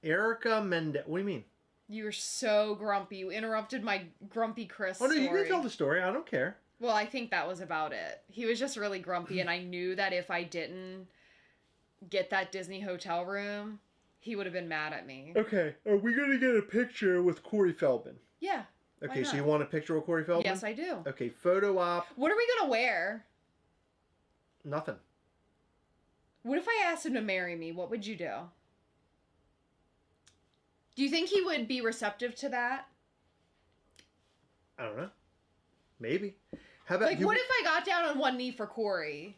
Erica Mendez. What do you mean?
You were so grumpy. You interrupted my grumpy Chris
Oh, no,
story.
you can tell the story. I don't care.
Well, I think that was about it. He was just really grumpy, and I knew that if I didn't get that Disney hotel room, he would have been mad at me.
Okay. Are we going to get a picture with Corey Feldman?
Yeah.
Okay, so you want a picture with Corey Feldman?
Yes, I do.
Okay, photo op.
What are we going to wear?
Nothing.
What if I asked him to marry me? What would you do? Do you think he would be receptive to that?
I don't know. Maybe. How about
Like, what if I got down on one knee for Corey?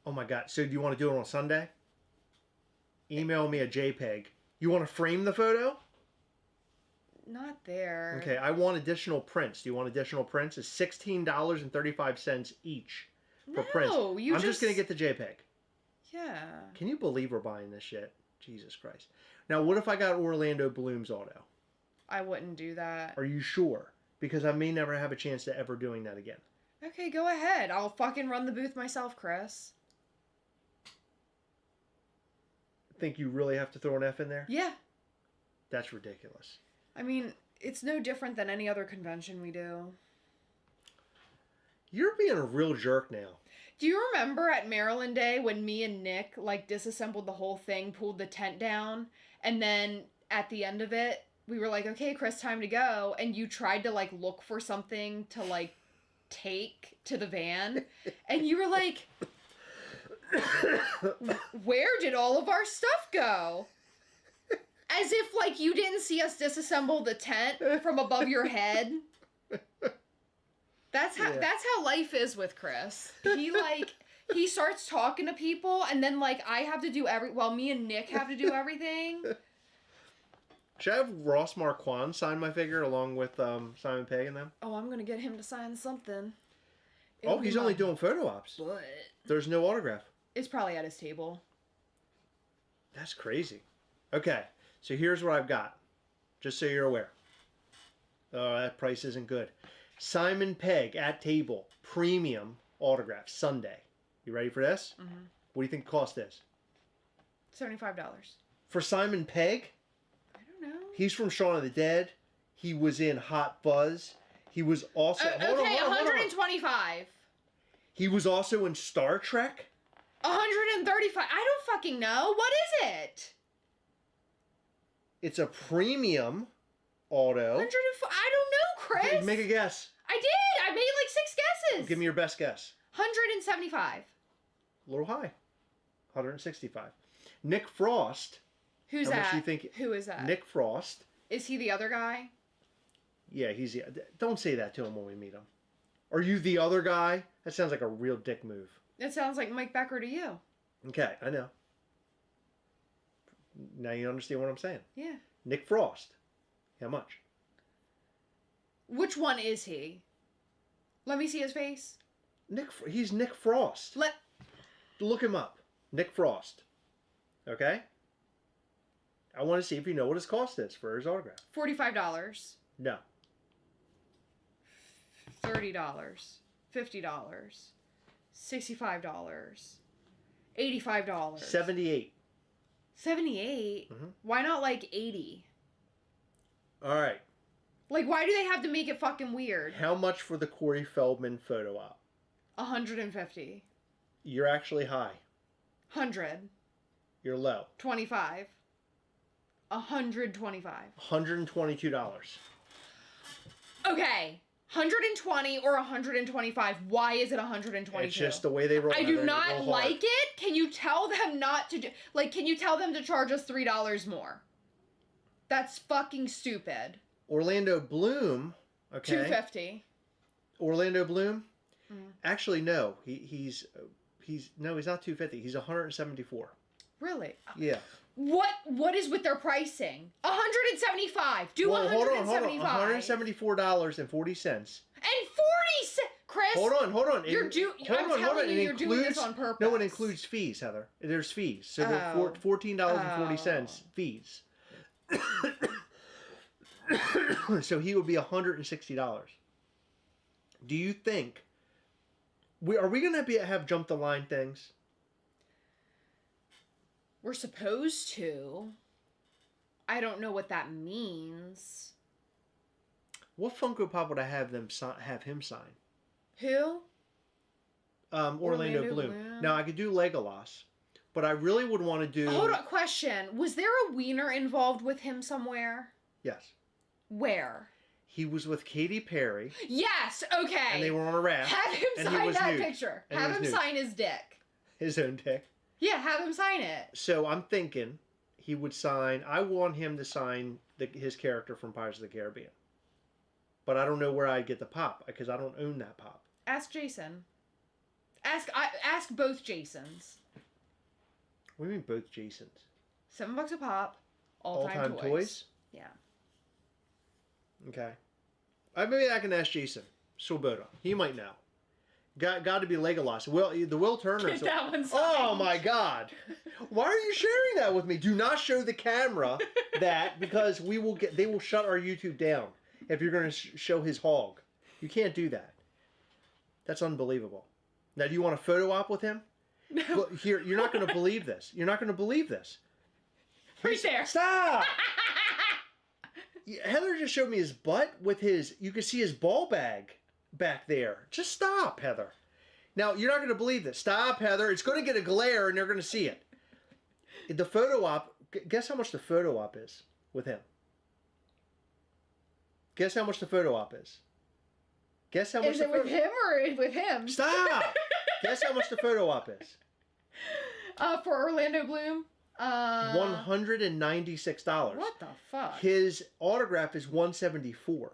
Oh my God. So do you want to do it on Sunday? Email me a JPEG. You want to frame the photo?
Not there.
Okay, I want additional prints. Do you want additional prints? It's $16.35 each for prints. I'm just going to get the JPEG.
Yeah.
Can you believe we're buying this shit? Jesus Christ. Now, what if I got Orlando Bloom's auto?
I wouldn't do that.
Are you sure? Because I may never have a chance to ever doing that again.
Okay, go ahead. I'll fucking run the booth myself, Chris.
Think you really have to throw an F in there?
Yeah.
That's ridiculous.
I mean, it's no different than any other convention we do.
You're being a real jerk now.
Do you remember at Maryland Day when me and Nick, like, disassembled the whole thing, pulled the tent down, and then at the end of it, we were like, okay, Chris, time to go, and you tried to, like, look for something to, like, take to the van, and you were like, where did all of our stuff go? As if, like, you didn't see us disassemble the tent from above your head. That's how life is with Chris. He starts talking to people, and then, like, I have to do me and Nick have to do everything.
Should I have Ross Marquand sign my figure along with Simon Pegg and them?
Oh, I'm gonna get him to sign something.
He's only doing photo ops.
But
There's no autograph.
it's probably at his table.
That's crazy. Okay, so here's what I've got. Just so you're aware. Oh, that price isn't good. Simon Pegg at table, premium autograph, Sunday. You ready for this?
Mm-hmm.
What do you think the cost is?
$75.
For Simon Pegg?
I don't know.
He's from Shaun of the Dead. He was in Hot Fuzz. He was also...
Hold on. $125.
He was also in Star Trek.
$135. I don't fucking know. What is it?
It's a premium auto.
I don't know, Chris.
Make a guess.
I did. I made like 6 guesses.
Give me your best guess.
$175.
A little high. $165. Nick Frost.
Who's
How
that?
much do you think?
Who is that?
Nick Frost.
Is he the other guy?
Yeah, he's the... Don't say that to him when we meet him. Are you the other guy? That sounds like a real dick move.
It sounds like Mike Becker to you.
Okay, I know. Now you understand what I'm saying.
Yeah.
Nick Frost. How much?
Which one is he? Let me see his face.
He's Nick Frost. Look him up. Nick Frost. Okay? I want to see if you know what his cost is for his autograph.
$45.
No.
$30. $50. $65. $85.
78.
78?
Mm-hmm.
Why not like 80?
All right.
Like, why do they have to make it fucking weird?
How much for the Corey Feldman photo op?
150.
You're actually high.
100.
You're low.
25. 125.
$122.
Okay. 120 or 125. Why is it 122?
It's just the way they roll.
I do not like it. Can you tell them not to do... Like, can you tell them to charge us $3 more? That's fucking stupid.
Orlando Bloom, okay.
$250.
Orlando Bloom? Actually, no. He's not $250. He's $174.
Really?
Yeah.
What is with their pricing? $175. Do $175.
Hold on. $174.40. And 40 cents.
Chris.
Hold on.
I'm telling you, you're doing this on purpose.
No, it includes fees, Heather. There's fees. So they're $14.40 fees. So he would be $160. Do you think are we going to have jump the line things?
We're supposed to. I don't know what that means.
What Funko Pop would I have him sign?
Who?
Orlando Bloom. Now I could do Legolas, but I really would want to do.
Hold on, question. Was there a wiener involved with him somewhere?
Yes.
Where?
He was with Katy Perry.
Yes. Okay.
And they were on a raft.
Have him sign that picture. Have him sign his dick.
His own dick.
Yeah, have him sign it.
So I'm thinking he would sign. I want him to sign his character from Pirates of the Caribbean. But I don't know where I'd get the pop because I don't own that pop.
Ask Jason. Ask both Jasons.
What do you mean both Jasons?
$7 a pop. All-time toys. Yeah.
Okay. Maybe I can ask Jason Swoboda. He might know. Got to be Legolas. The Will Turner.
Get that one signed.
Oh my God! Why are you sharing that with me? Do not show the camera that because they will shut our YouTube down if you're going to show his hog. You can't do that. That's unbelievable. Now, do you want a photo op with him?
No.
Well, here, you're not going to believe this. You're not going to believe this.
Right there.
Stop. Heather just showed me his butt with you can see his ball bag back there. Just stop, Heather. Now, you're not going to believe this. Stop, Heather. It's going to get a glare and they're going to see it. The photo op, guess how much the photo op is with him? Guess how much the photo op is? Guess how much
is it with him or with him?
Stop! Guess how much the photo op is?
For Orlando Bloom?
$196.
What the fuck?
His autograph is $174.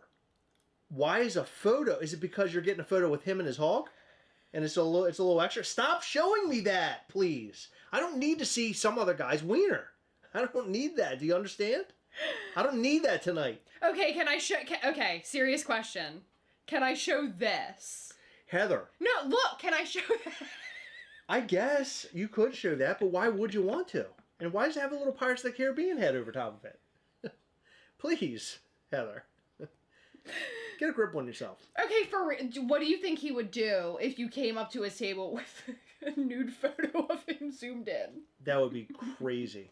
Why is a photo? Is it because you're getting a photo with him and his hog? And it's a little extra? Stop showing me that, please. I don't need to see some other guy's wiener. I don't need that. Do you understand? I don't need that tonight.
Okay, can I show... Okay, serious question. Can I show this?
Heather.
No, look, can I show that?
I guess you could show that, but why would you want to? And why does it have a little Pirates of the Caribbean head over top of it? Please, Heather. Get a grip on yourself.
Okay, what do you think he would do if you came up to his table with a nude photo of him zoomed in?
That would be crazy.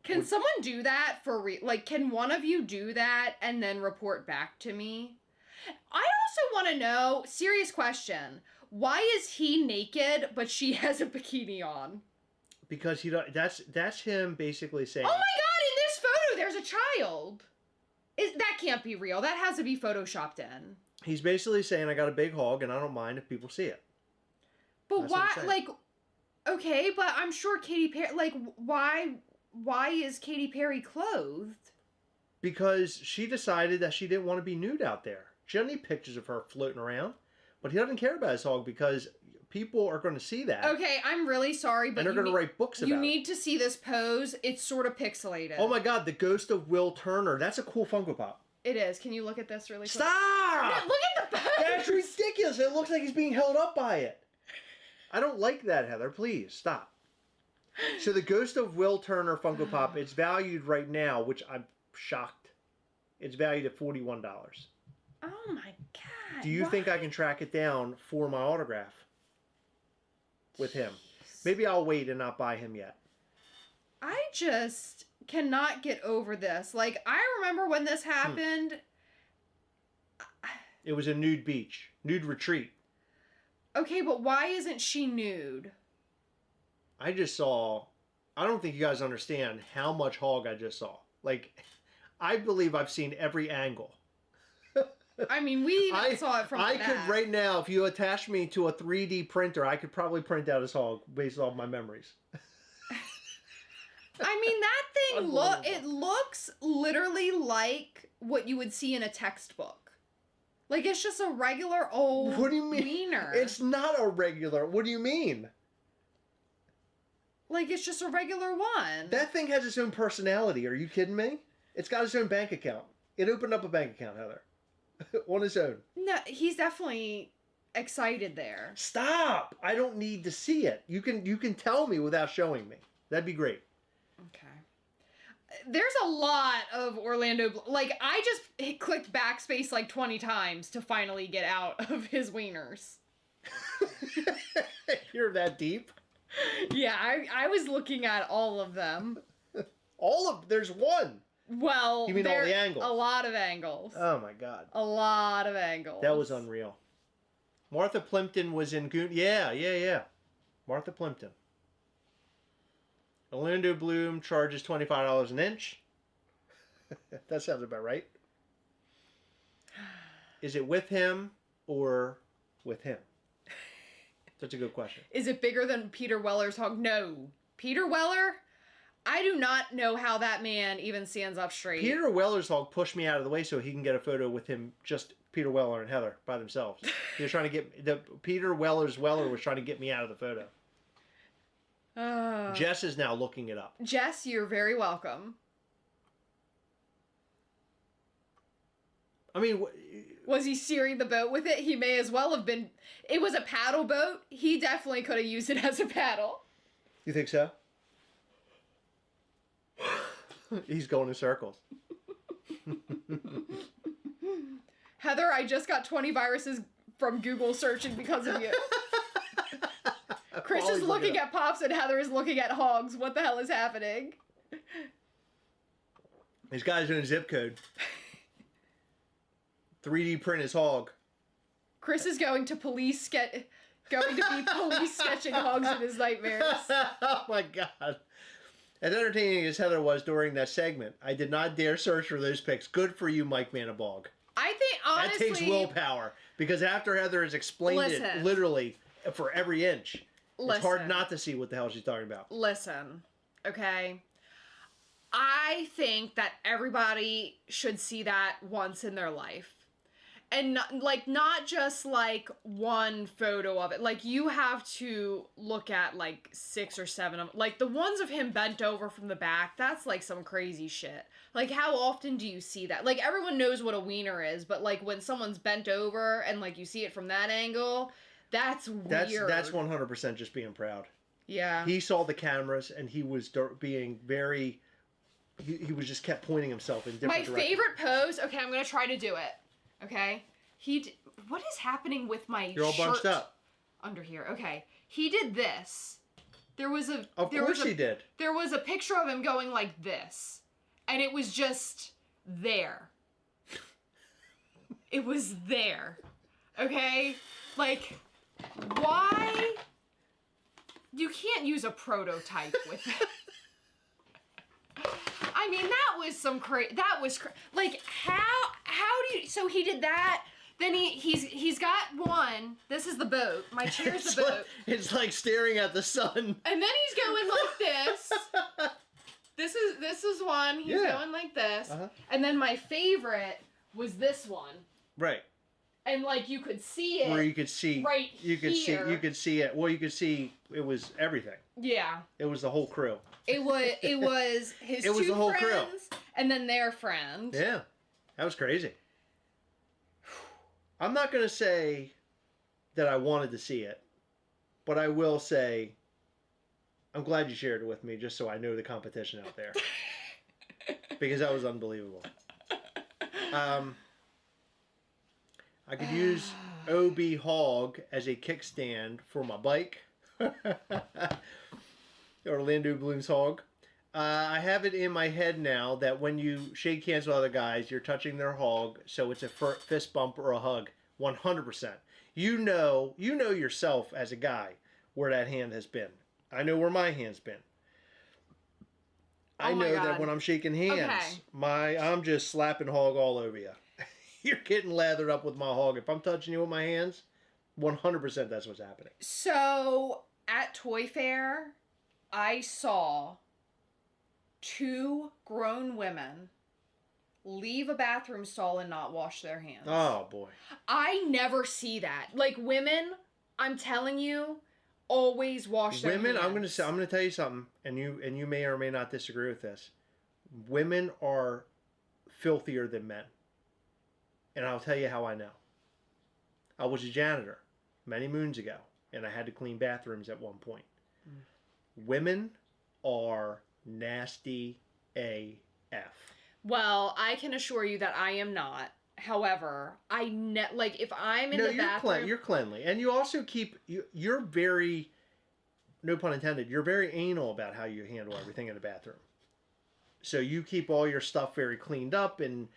Can someone do that for Like, can one of you do that and then report back to me? I also want to know, serious question, why is he naked but she has a bikini on?
Because that's him basically saying...
Oh my God, in this photo there's a child. That can't be real. That has to be photoshopped in.
He's basically saying, I got a big hog and I don't mind if people see it.
But why, okay, but I'm sure Katy Perry, why is Katy Perry clothed? Because she decided that she didn't want to be nude out there. She doesn't need pictures of her floating around. But he doesn't care about his hog because people are going to see that. Okay, I'm really sorry, but... And they're going to write books about it. You need to see this pose. It's sort of pixelated. Oh my God, the ghost of Will Turner. That's a cool Funko Pop. It is. Can you look at this really quick? Stop! No, look at the pose! That's ridiculous. It looks like he's being held up by it. I don't like that, Heather. Please, stop. So the ghost of Will Turner Funko Pop, it's valued right now, which I'm shocked. It's valued at $41. Oh my God. Do you think I can track it down for my autograph with him? Maybe I'll wait and not buy him yet. I just cannot get over this. Like, I remember when this happened. It was a nude beach. Nude retreat. Okay, but why isn't she nude? I just saw... I don't think you guys understand how much hog I just saw. Like, I believe I've seen every angle. I mean, we even saw it from the
I
back.
could right now, if you attach me to a 3D printer, I could probably print out his hog based off my memories.
I mean, that thing, it looks literally like what you would see in a textbook. Like, it's just a regular old
What do you mean?
wiener.
It's not a regular. What do you mean?
Like, it's just a regular one.
That thing has its own personality. Are you kidding me? It's got its own bank account. It opened up a bank account, Heather. On its own.
No, he's definitely excited there.
Stop! I don't need to see it. You can tell me without showing me. That'd be great.
Okay. There's a lot of Orlando... Like, I just clicked backspace like 20 times to finally get out of his wieners.
You're that deep?
Yeah, I was looking at all of them.
There's one.
Well,
you mean all the angles?
A lot of angles.
Oh my God.
A lot of angles.
That was unreal. Martha Plimpton was in Goon. Yeah. Martha Plimpton. Orlando Bloom charges $25 an inch. That sounds about right. Is it with him or with him? That's a good question.
Is it bigger than Peter Weller's hog? No. Peter Weller? I do not know how that man even stands up straight.
Peter Weller's hog pushed me out of the way so he can get a photo with him, just Peter Weller and Heather by themselves. He was trying to get Peter Weller's Weller was trying to get me out of the photo. Jess is now looking it up.
Jess, you're very welcome.
I mean,
was he steering the boat with it? He may as well have been. It was a paddle boat. He definitely could have used it as a paddle.
You think so? He's going in circles.
Heather, I just got 20 viruses from Google searching because of you. Chris is looking at Pops and Heather is looking at hogs. What the hell is happening?
He's got his own zip code. 3D print his hog.
Chris is going to be police sketching hogs in his nightmares.
Oh my God. As entertaining as Heather was during that segment, I did not dare search for those pics. Good for you, Mike Manabog.
I think, honestly...
That takes willpower. Because after Heather has explained it literally for every inch, it's hard not to see what the hell she's talking about.
Listen, okay? I think that everybody should see that once in their life. And not just like one photo of it. Like, you have to look at like 6 or 7 of them. Like, the ones of him bent over from the back, that's like some crazy shit. Like, how often do you see that? Like, everyone knows what a wiener is, but like when someone's bent over and like you see it from that angle, that's weird.
That's 100% just being proud.
Yeah.
He saw the cameras and he was being very... He was just kept pointing himself in different directions.
My favorite pose... Okay, I'm going to try to do it. Okay? What is happening with my
You're all bunched up.
Under here. Okay. He did this.
Of course he did.
There was a picture of him going like this. And it was just there. It was there. Okay? Like, why... You can't use a prototype with it. I mean, that was some like, how do you... So he did that... Then he's got one. This is the boat. My chair's the boat.
It's like staring at the sun.
And then he's going like this. This is one. He's going like this. Uh-huh. And then my favorite was this one.
Right.
And like you could see it.
Where you could see
right
you could
here.
see you could see it. Well, you could see it was everything.
Yeah.
It was the whole crew.
It was his
it was
two
the whole
friends
crew.
And then their friend.
Yeah. That was crazy. I'm not going to say that I wanted to see it, but I will say I'm glad you shared it with me just so I know the competition out there. Because that was unbelievable. I could use OB Hog as a kickstand for my bike. Orlando Bloom's Hog. I have it in my head now that when you shake hands with other guys, you're touching their hog, so it's a fist bump or a hug. 100%. You know yourself as a guy where that hand has been. I know where my hand's been. I know that when I'm shaking hands, I'm just slapping hog all over you. You're getting lathered up with my hog. If I'm touching you with my hands, 100% that's what's happening.
So at Toy Fair, I saw 2 grown women leave a bathroom stall and not wash their hands.
Oh boy.
I never see that. Like women, I'm telling you, always wash their hands.
Women, I'm gonna tell you something, and you may or may not disagree with this. Women are filthier than men. And I'll tell you how I know. I was a janitor many moons ago, and I had to clean bathrooms at one point. Women are nasty AF.
Well, I can assure you that I am not. However, like if I'm in the bathroom,
you're cleanly, and you also you're very, no pun intended, you're very anal about how you handle everything in the bathroom. So you keep all your stuff very cleaned up, and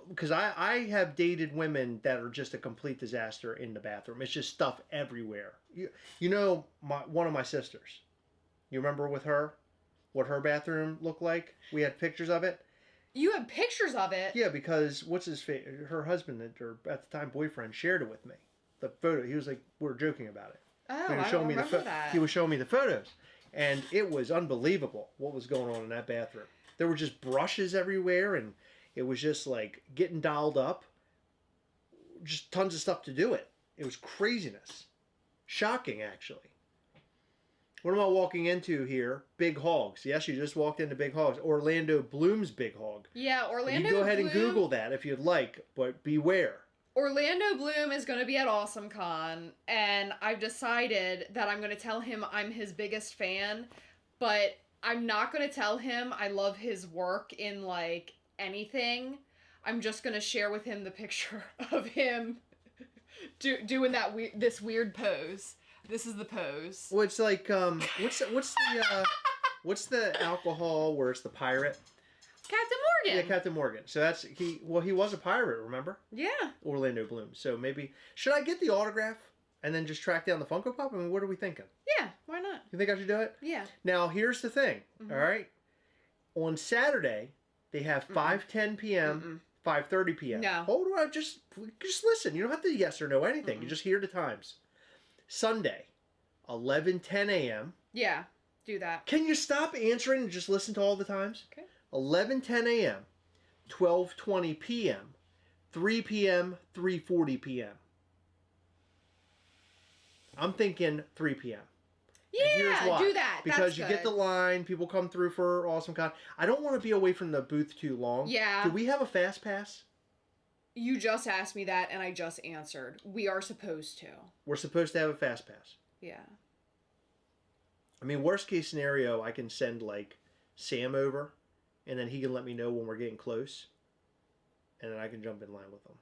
because I have dated women that are just a complete disaster in the bathroom. It's just stuff everywhere. You know one of my sisters. You remember with her, what her bathroom looked like? We had pictures of it.
You have pictures of it?
Yeah, because her husband, or at the time boyfriend, shared it with me. The photo. He was like, we were joking about it.
Oh, I don't remember that.
He was showing me the photos. And it was unbelievable what was going on in that bathroom. There were just brushes everywhere, and it was just like getting dialed up. Just tons of stuff to do it. It was craziness. Shocking, actually. What am I walking into here? Big Hogs. Yes, you just walked into Big Hogs. Orlando Bloom's Big Hog.
Yeah, Orlando Bloom.
You go ahead and Google that if you'd like, but beware.
Orlando Bloom is going to be at AwesomeCon, and I've decided that I'm going to tell him I'm his biggest fan, but I'm not going to tell him I love his work in, like, anything. I'm just going to share with him the picture of him doing this weird pose. This is the pose.
Well, it's like what's the alcohol where it's the pirate?
Captain Morgan.
Yeah, Captain Morgan. So he was a pirate, remember?
Yeah.
Orlando Bloom. So maybe should I get the autograph and then just track down the Funko Pop? I mean, what are we thinking?
Yeah, why not?
You think I should do it?
Yeah.
Now here's the thing. Mm-hmm. All right. On Saturday they have 5:10 p.m. 5:30 p.m.
No.
Hold on, just listen. You don't have to yes or no anything. You just hear the times. Sunday, 11:10 a.m.
Yeah, do that.
Can you stop answering and just listen to all the times?
Okay.
11:10 a.m., 12:20 p.m., 3 p.m., 3:40 p.m. I'm thinking 3 p.m.
Yeah, do that.
Because you get the line, people come through for AwesomeCon. I don't want to be away from the booth too long.
Yeah.
Do we have a fast pass?
You just asked me that, and I just answered. We are supposed to.
We're supposed to have a fast pass.
Yeah.
I mean, worst case scenario, I can send, like, Sam over, and then he can let me know when we're getting close, and then I can jump in line with him.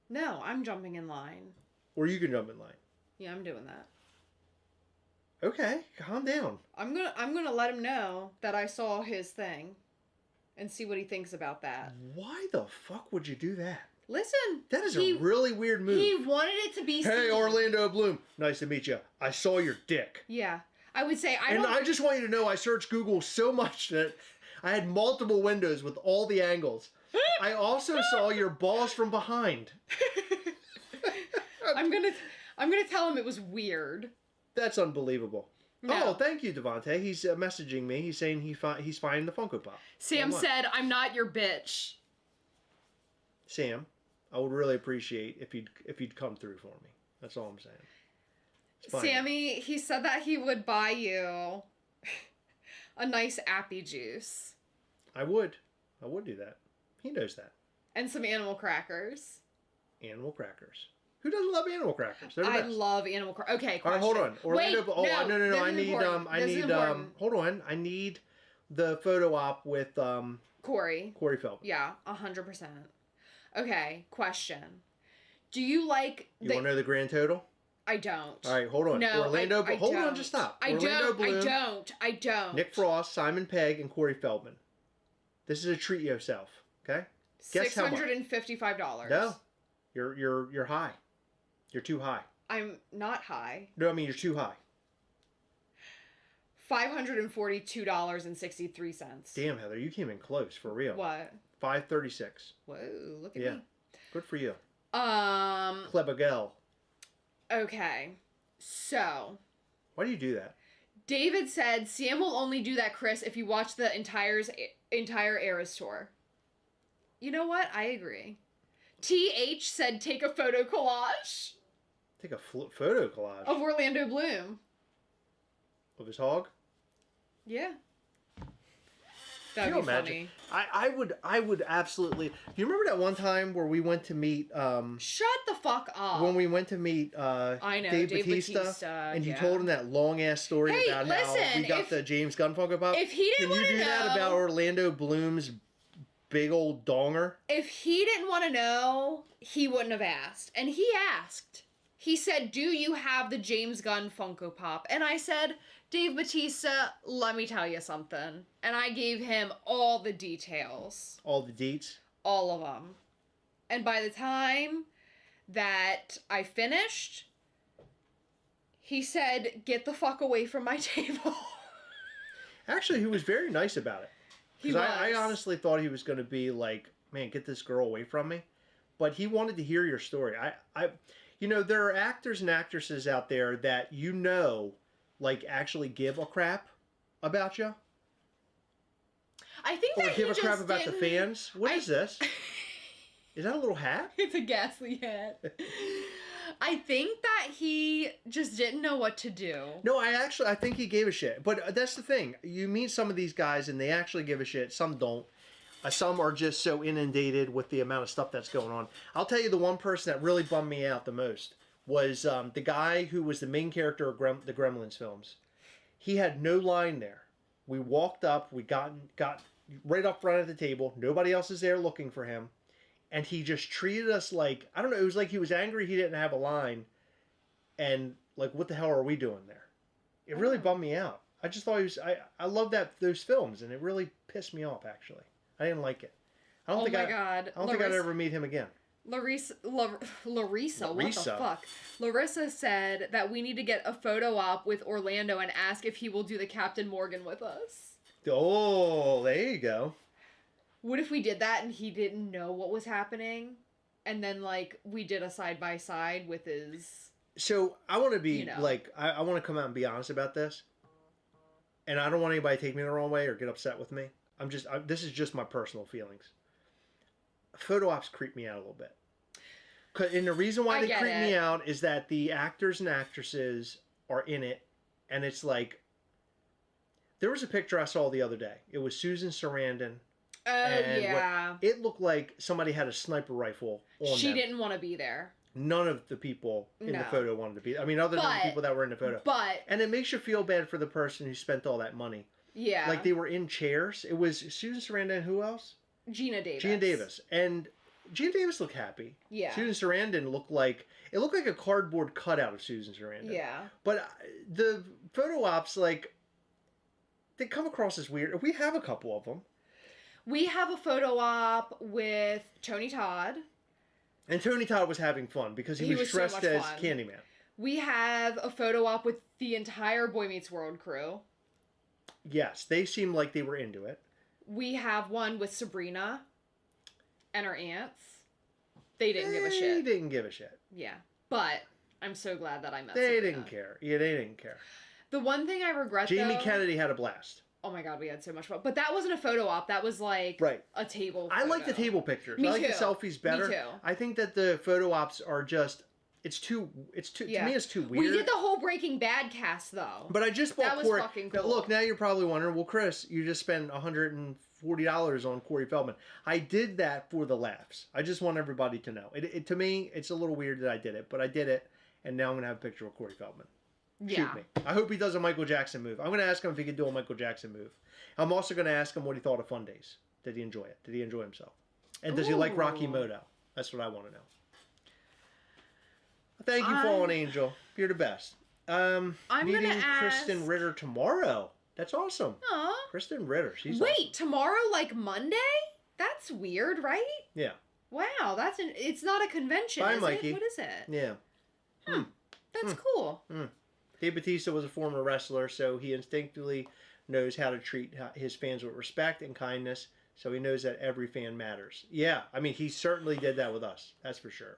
No, I'm jumping in line.
Or you can jump in line.
Yeah, I'm doing that.
Okay, calm down.
I'm gonna let him know that I saw his thing, and see what he thinks about that.
Why the fuck would you do that?
Listen,
that is a really weird move.
He wanted it to be.
Hey, Orlando Bloom, nice to meet you. I saw your dick.
Yeah, I would say
I just want you to know I searched Google so much that I had multiple windows with all the angles. I also saw your balls from behind.
I'm gonna tell him it was weird.
That's unbelievable. No. Oh, thank you, Devontae. He's messaging me. He's saying he's finding the Funko Pop.
Sam said, "I'm not your bitch."
Sam, I would really appreciate if you'd come through for me. That's all I'm saying.
Sammy, he said that he would buy you a nice appy juice.
I would do that. He knows that.
And some animal crackers.
Animal crackers. Who doesn't love animal crackers? They're the best.
I love animal crackers. Okay, question.
All right, hold on. Orlando.
Wait,
no. I need hold on. I need the photo op with Corey Feldman.
Yeah, 100%. Okay, question. Do you like
You want to know the grand total?
I don't.
All right, hold on.
No,
Orlando,
I
hold
don't.
on, just stop.
I don't.
Nick Frost, Simon Pegg, and Corey Feldman. This is a treat yourself, okay? Guess how much?
$655.
No. You're high. You're too high.
I'm not high.
No, I mean you're too high.
$542.63.
Damn, Heather, you came in close, for real.
What?
5:36.
Whoa, look at
Yeah.
me.
Good for you.
Um,
Clever girl.
okay. So,
Why do you do that?
David said, Sam will only do that, Chris, if you watch the entire Eras tour. You know what? I agree. TH said, take a photo collage
Take a photo collage
of Orlando Bloom.
of his hog.
Yeah. That'd
Can
be
you imagine?
funny.
I would absolutely. Do you remember that one time where we went to meet?
Shut the fuck up.
When we went to meet
I know,
Dave
Dave
Bautista,
Bautista,
and you
yeah.
told him that long ass story
Hey,
about how
listen,
we got the James Gunn Funko Pop.
if he didn't
Can you
wanna
do that
know-
about Orlando Bloom's big old donger?
If he didn't want to know, he wouldn't have asked. And he asked. He said, do you have the James Gunn Funko Pop? And I said, Dave Bautista, let me tell you something. And I gave him all the details.
All the deets.
All of them. And by the time that I finished, he said, get the fuck away from my table.
Actually, he was very nice about it.
He
Because
was.
I honestly thought he was going to be like, man, get this girl away from me. But he wanted to hear your story. You know, there are actors and actresses out there that like actually give a crap about you.
I think
Or
that
give
he
a crap
just
about the
didn't-
fans. What is this? Is that a little hat?
It's a ghastly hat. I think that he just didn't know what to do.
No, I think he gave a shit. But that's the thing. You meet some of these guys and they actually give a shit. Some don't. Some are just so inundated with the amount of stuff that's going on. I'll tell you the one person that really bummed me out the most was the guy who was the main character of the Gremlins films. He had no line there. We walked up. We got right up front at the table. Nobody else is there looking for him. And he just treated us like, I don't know, it was like he was angry he didn't have a line. And like, what the hell are we doing there? It really bummed me out. I just thought he was, I love those films, and it really pissed me off, actually. I didn't like it. I don't think
God.
I don't think I'd ever meet him again.
Larissa, what the
Larissa.
fuck? Larissa said that we need to get a photo op with Orlando and ask if he will do the Captain Morgan with us.
Oh, there you go.
What if we did that and he didn't know what was happening? And then, like, we did a side-by-side with his...
So, I want to be,
You know.
like, I want to come out and be honest about this. And I don't want anybody to take me the wrong way or get upset with me. This is just my personal feelings. Photo ops creep me out a little bit. And the reason why they creep me out is that the actors and actresses are in it. And it's like, there was a picture I saw the other day. It was Susan Sarandon.
Oh,
And
yeah.
It looked like somebody had a sniper rifle on
She
them.
didn't want to be there.
None of the people in the
No.
photo wanted to be. I mean, other than the people that were in the photo.
But,
And it makes you feel bad for the person who spent all that money.
yeah.
Like, they were in chairs. It was Susan Sarandon and who else?
Gina Davis.
Gina Davis. And Gina Davis looked happy.
Yeah.
Susan Sarandon looked like a cardboard cutout of Susan Sarandon.
Yeah.
But the photo ops, like, they come across as weird. We have a couple of them.
We have a photo op with Tony Todd.
And Tony Todd was having fun because he was
so
dressed
much
as
fun.
Candyman.
We have a photo op with the entire Boy Meets World crew.
Yes, they seemed like they were into it.
We have one with Sabrina and her aunts. They didn't give a
They
shit.
didn't give a shit.
Yeah. But I'm so glad that I met
They
Sabrina.
didn't care. Yeah, they didn't care.
The one thing I regret,
Jamie
though...
Kennedy had a blast.
Oh my god, we had so much fun. But that wasn't a photo op. That was like
Right.
a table
I like the
photo.
table pictures.
Me
I like the
too.
selfies better.
Me too.
I think that the photo ops are just to me it's too weird.
We did the whole Breaking Bad cast though.
But I just bought
That was
Corey.
fucking
Now,
cool.
look, now you're probably wondering, well, Chris, you just spent $140 on Corey Feldman. I did that for the laughs. I just want everybody to know. To me, it's a little weird that I did it, but I did it, and now I'm gonna have a picture of Corey Feldman.
Yeah.
Shoot me. I hope he does a Michael Jackson move. I'm gonna ask him if he could do a Michael Jackson move. I'm also gonna ask him what he thought of Fun Days. Did he enjoy it? Did he enjoy himself? And does he like Rocky
Ooh.
Moto? That's what I want to know. Thank you, Fallen Angel. You're the best.
I'm
Meeting
gonna
Kristen
ask-
Ritter tomorrow. That's awesome.
Aw.
Kristen Ritter. She's
Wait,
awesome.
tomorrow like Monday? That's weird, right?
Yeah.
Wow, it's not a convention,
Bye,
is
Mikey.
it? What is it?
Yeah.
That's cool.
Dave Bautista was a former wrestler, so he instinctively knows how to treat his fans with respect and kindness. So he knows that every fan matters. Yeah, I mean, he certainly did that with us. That's for sure.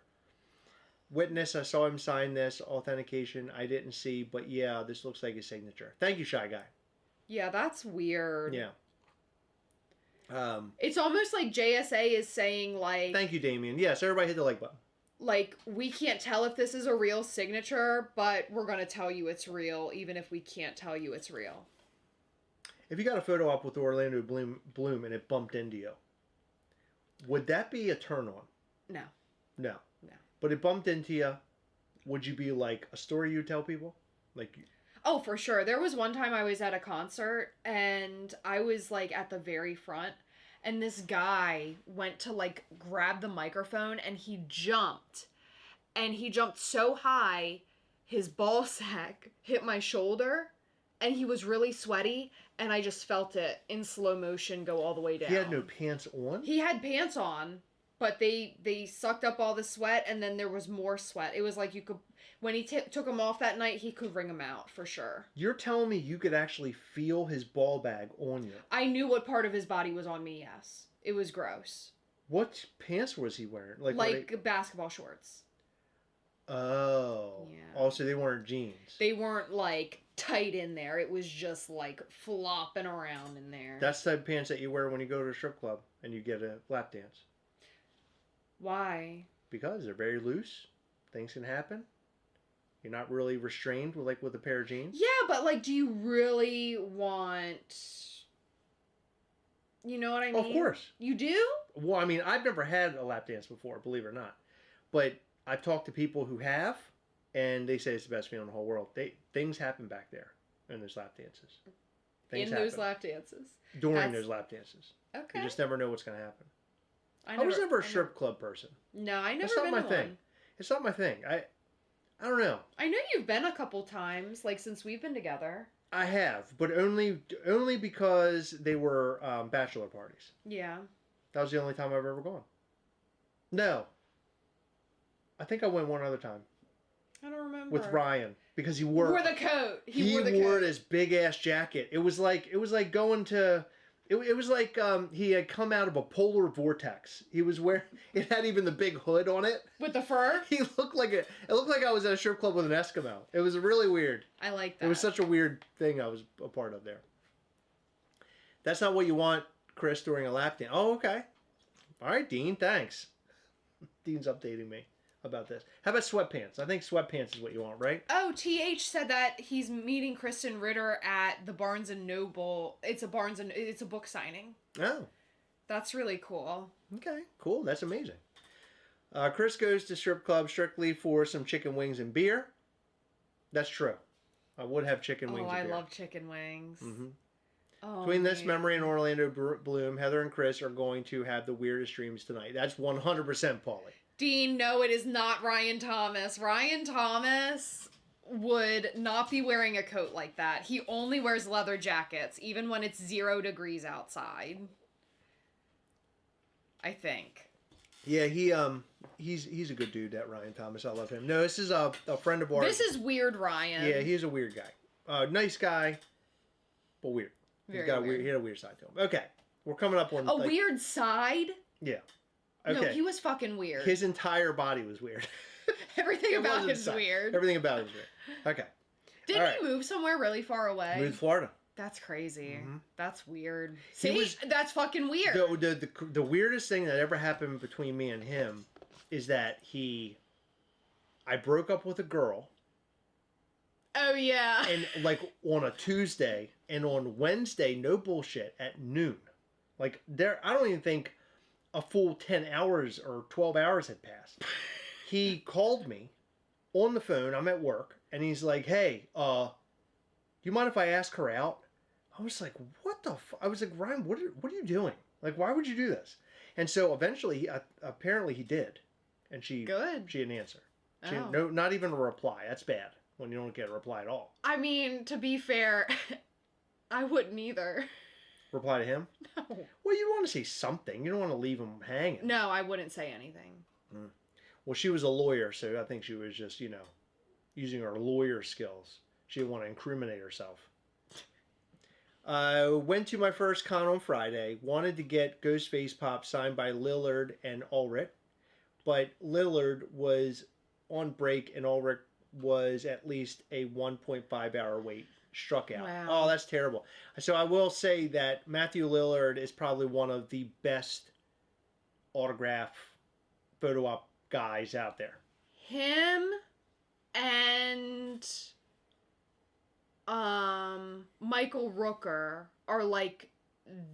Witness, I saw him sign this. Authentication, I didn't see. But yeah, this looks like his signature. Thank you, Shy Guy.
Yeah, that's weird.
Yeah.
It's almost like JSA is saying, like...
Thank you, Damien. Yes, everybody hit the like button.
Like, we can't tell if this is a real signature, but we're going to tell you it's real, even if we can't tell you it's real.
If you got a photo up with Orlando Bloom and it bumped into you, would that be a turn on?
No.
No.
No.
But it bumped into you, would you be like a story you tell people? Like...
Oh, for sure. There was one time I was at a concert and I was like at the very front and this guy went to like grab the microphone and he jumped. And he jumped so high, his ball sack hit my shoulder and he was really sweaty and I just felt it in slow motion go all the way down.
He had no pants on?
He had pants on, but they sucked up all the sweat and then there was more sweat. It was like you could... When he took him off that night, he could wring him out, for sure.
You're telling me you could actually feel his ball bag on you?
I knew what part of his body was on me, yes. It was gross.
What pants was he wearing?
Like basketball shorts.
Oh.
Yeah.
Also, they weren't jeans.
They weren't, like, tight in there. It was just, like, flopping around in there.
That's the type of pants that you wear when you go to a strip club and you get a lap dance.
Why?
Because they're very loose. Things can happen. You're not really restrained with a pair of jeans.
Yeah, but like, do you really want... You know what I mean?
Of course.
You do?
Well, I mean, I've never had a lap dance before, believe it or not. But I've talked to people who have, and they say it's the best feeling in the whole world. Things happen back there in those lap dances. Things happen
those lap dances.
during those lap dances.
Okay.
You just never know what's going to happen.
I
was never a strip club person.
No, I never
It's not
been
my
to
thing.
one.
It's not my thing. I don't know.
I know you've been a couple times, like since we've been together.
I have, but only because they were bachelor parties.
Yeah.
That was the only time I've ever gone. No. I think I went one other time.
I don't remember.
With Ryan. Because he wore
the coat. He
wore this big ass jacket. It was like going to... It was like he had come out of a polar vortex. He was wearing... It had even the big hood on it.
With the fur?
It looked like I was at a strip club with an Eskimo. It was really weird.
I like that.
It was such a weird thing I was a part of there. That's not what you want, Chris, during a lap dance. Oh, okay. All right, Dean, thanks. Dean's updating me about this. How about sweatpants? I think sweatpants is what you want, right?
Oh, TH said that he's meeting Kristen Ritter at the Barnes & Noble. It's a book signing.
Oh.
That's really cool.
Okay, cool. That's amazing. Chris goes to strip club strictly for some chicken wings and beer. That's true. I would have chicken wings and beer.
I love chicken wings.
Mm-hmm.
Oh,
Between this memory and Orlando Bloom, Heather and Chris are going to have the weirdest dreams tonight. That's 100% Paulie.
Dean, no, it is not Ryan Thomas. Ryan Thomas would not be wearing a coat like that. He only wears leather jackets, even when it's 0 degrees outside. I think.
Yeah, he's a good dude, that Ryan Thomas. I love him. No, this is a friend of ours.
This is weird Ryan.
Yeah, he's a weird guy. Nice guy, but weird. He had a weird side to him. Okay, we're coming up on...
weird side?
Yeah. Okay.
No, he was fucking weird.
His entire body was weird.
Everything about him is weird.
Everything about it was weird. Okay.
Didn't he move somewhere really far away?
Moved to Florida.
That's crazy.
Mm-hmm.
That's weird. That's fucking weird.
The weirdest thing that ever happened between me and him is that I broke up with a girl.
Oh, yeah.
And like on a Tuesday, and on Wednesday, no bullshit, at noon. Like I don't even think a full 10 hours or 12 hours had passed. He called me on the phone. I'm at work. And he's like, hey, do you mind if I ask her out? I was like, what the I was like, Ryan, what are you doing? Like, why would you do this? And so eventually, apparently he did. And she didn't answer. Not even a reply. That's bad when you don't get a reply at all.
I mean, to be fair, I wouldn't either.
Reply to him?
No.
Well, you want to say something. You don't want to leave him hanging.
No, I wouldn't say anything.
Well, she was a lawyer, so I think she was just, using her lawyer skills. She didn't want to incriminate herself. Went to my first con on Friday. Wanted to get Ghostface Pop signed by Lillard and Ulrich, but Lillard was on break and Ulrich was at least a 1.5 hour wait. Struck out.
Wow.
Oh, that's terrible. So I will say that Matthew Lillard is probably one of the best autograph photo op guys out there.
Him and Michael Rooker are like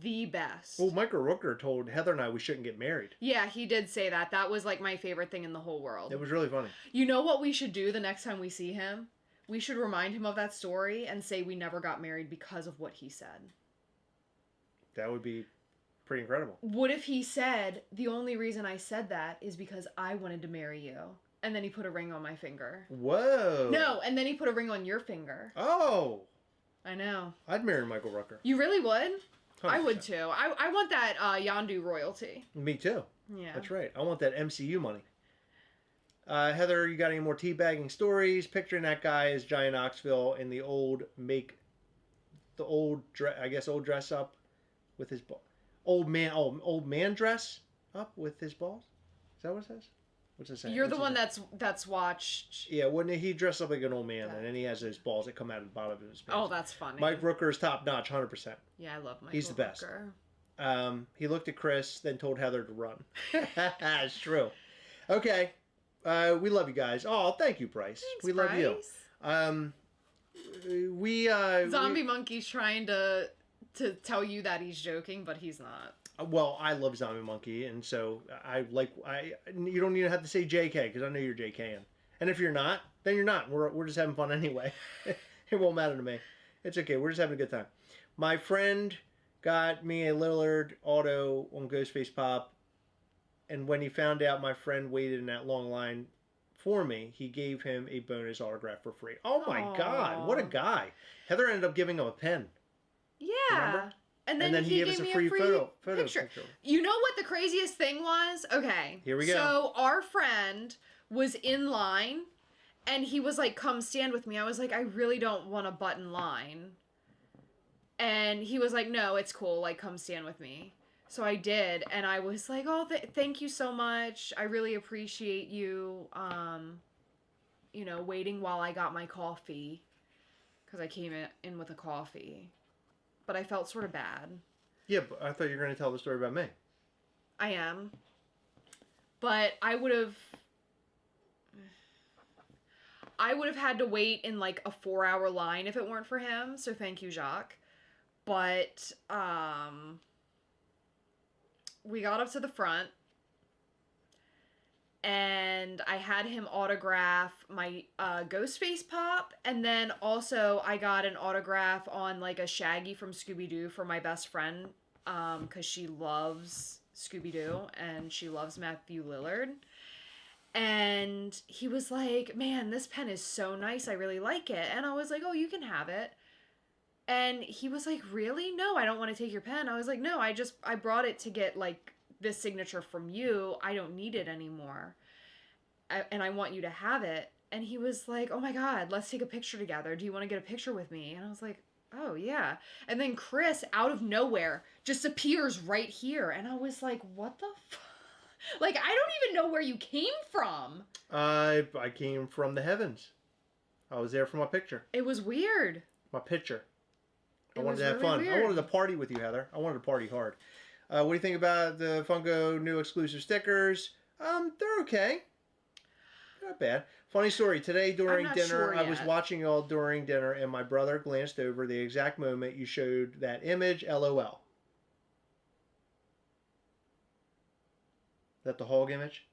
the best.
Well, Michael Rooker told Heather and I we shouldn't get married.
Yeah, he did say that. That was like my favorite thing in the whole world.
It was really funny.
You know what we should do the next time we see him? We should remind him of that story and say we never got married because of what he said.
That would be pretty incredible.
What if he said, the only reason I said that is because I wanted to marry you? And then he put a ring on my finger.
Whoa.
No, and then he put a ring on your finger.
Oh.
I know.
I'd marry Michael Rooker.
You really would?
100%.
I would too. I want that Yondu royalty.
Me too.
Yeah.
That's right. I want that MCU money. Heather, you got any more teabagging stories? Picturing that guy as Giant Knoxville in the old dress up with his old man dress up with his balls. Is that what it says? What's it say?
You're the one that's watched.
Yeah, wouldn't he dress up like an old man,
Yeah.
and then he has his balls that come out of the bottom of his pants.
Oh, that's funny.
Mike Rooker is top notch, 100%.
Yeah, I love Michael
He's the best.
Rooker.
He looked at Chris, then told Heather to run. It's true. Okay. We love you guys. Oh, thank you, Bryce.
Thanks,
we love
Bryce.
you.
Zombie Monkey's trying to tell you that he's joking, but he's not.
Well, I love Zombie Monkey, and so you don't even have to say JK because I know you're JKing. And if you're not, then you're not. We're just having fun anyway. It won't matter to me. It's okay. We're just having a good time. My friend got me a Lillard auto on Ghostface Pop, and when he found out my friend waited in that long line for me, he gave him a bonus autograph for free. Oh my
Aww.
God, what a guy! Heather ended up giving him a pen.
Yeah.
Remember?
And then he
gave
gave
us
me
a free photo
picture. You know what the craziest thing was? Okay.
Here we go.
So our friend was in line and he was like, come stand with me. I was like, I really don't want to butt in line. And he was like, no, it's cool. Like, come stand with me. So I did. And I was like, oh, thank you so much. I really appreciate you, waiting while I got my coffee. Because I came in with a coffee. But I felt sort of bad.
Yeah, but I thought you were going to tell the story about me.
I am. But I would have had to wait in like a 4-hour line if it weren't for him. So thank you, Jacques. But we got up to the front and I had him autograph my Ghostface Pop, and then also I got an autograph on like a Shaggy from Scooby-Doo for my best friend, because she loves Scooby-Doo and she loves Matthew Lillard. And he was like, man, this pen is so nice, I really like it. And I was like, oh, you can have it. And he was like, really? No, I don't want to take your pen. I was like, no, I brought it to get like this signature from you. I don't need it anymore. And I want you to have it. And he was like, oh my God, let's take a picture together. Do you want to get a picture with me? And I was like, oh yeah. And then Chris, out of nowhere, just appears right here. And I was like, what the fuck? Like, I don't even know where you came from.
I came from the heavens. I was there for my picture.
It was weird.
My picture. I
It
wanted
was
to have
really
fun.
weird.
I wanted to party with you, Heather. I wanted to party hard. What do you think about the Funko new exclusive stickers? They're okay. Not bad. Funny story. Today during
not
dinner,
sure
I was
yet.
watching y'all during dinner, and my brother glanced over the exact moment you showed that image. LOL. Is that the hog image?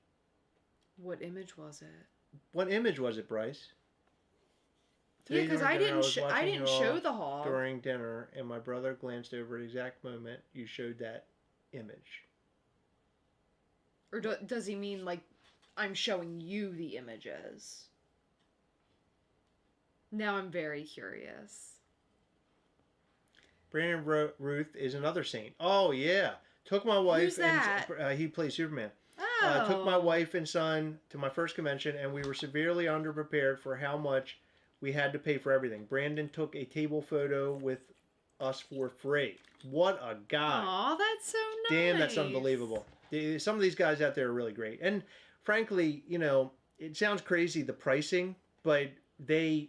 What image was it?
What image was it, Bryce?
Yeah,
Today
because
during
I
dinner,
didn't
was watching y'all
show the hog.
during dinner, and my brother glanced over the exact moment you showed that image.
Or does he mean like I'm showing you the images? Now I'm very curious.
Brandon Ruth is another saint. Oh yeah, took my wife.
Who's that?
And he plays Superman.
Oh.
Took my wife and son to my first convention, and we were severely underprepared for how much we had to pay for everything. Brandon took a table photo with us for free. What a guy.
Aw, that's so nice.
Damn, that's unbelievable. Some of these guys out there are really great. And frankly, you know, it sounds crazy, the pricing, but the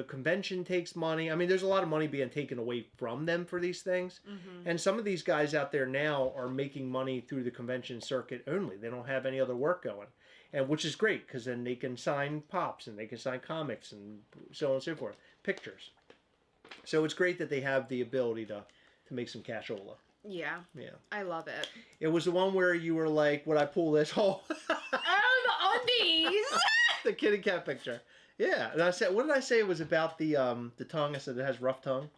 convention takes money. I mean, there's a lot of money being taken away from them for these things.
Mm-hmm.
And some of these guys out there now are making money through the convention circuit only. They don't have any other work going. And which is great, because then they can sign pops and they can sign comics and so on and so forth. Pictures. So it's great that they have the ability to make some cashola.
Yeah.
Yeah.
I love it.
It was the one where you were like, would I pull this whole...
Oh, the undies!
The kitty cat picture. Yeah. And I said, what did I say? It was about the tongue. I said it has rough tongue.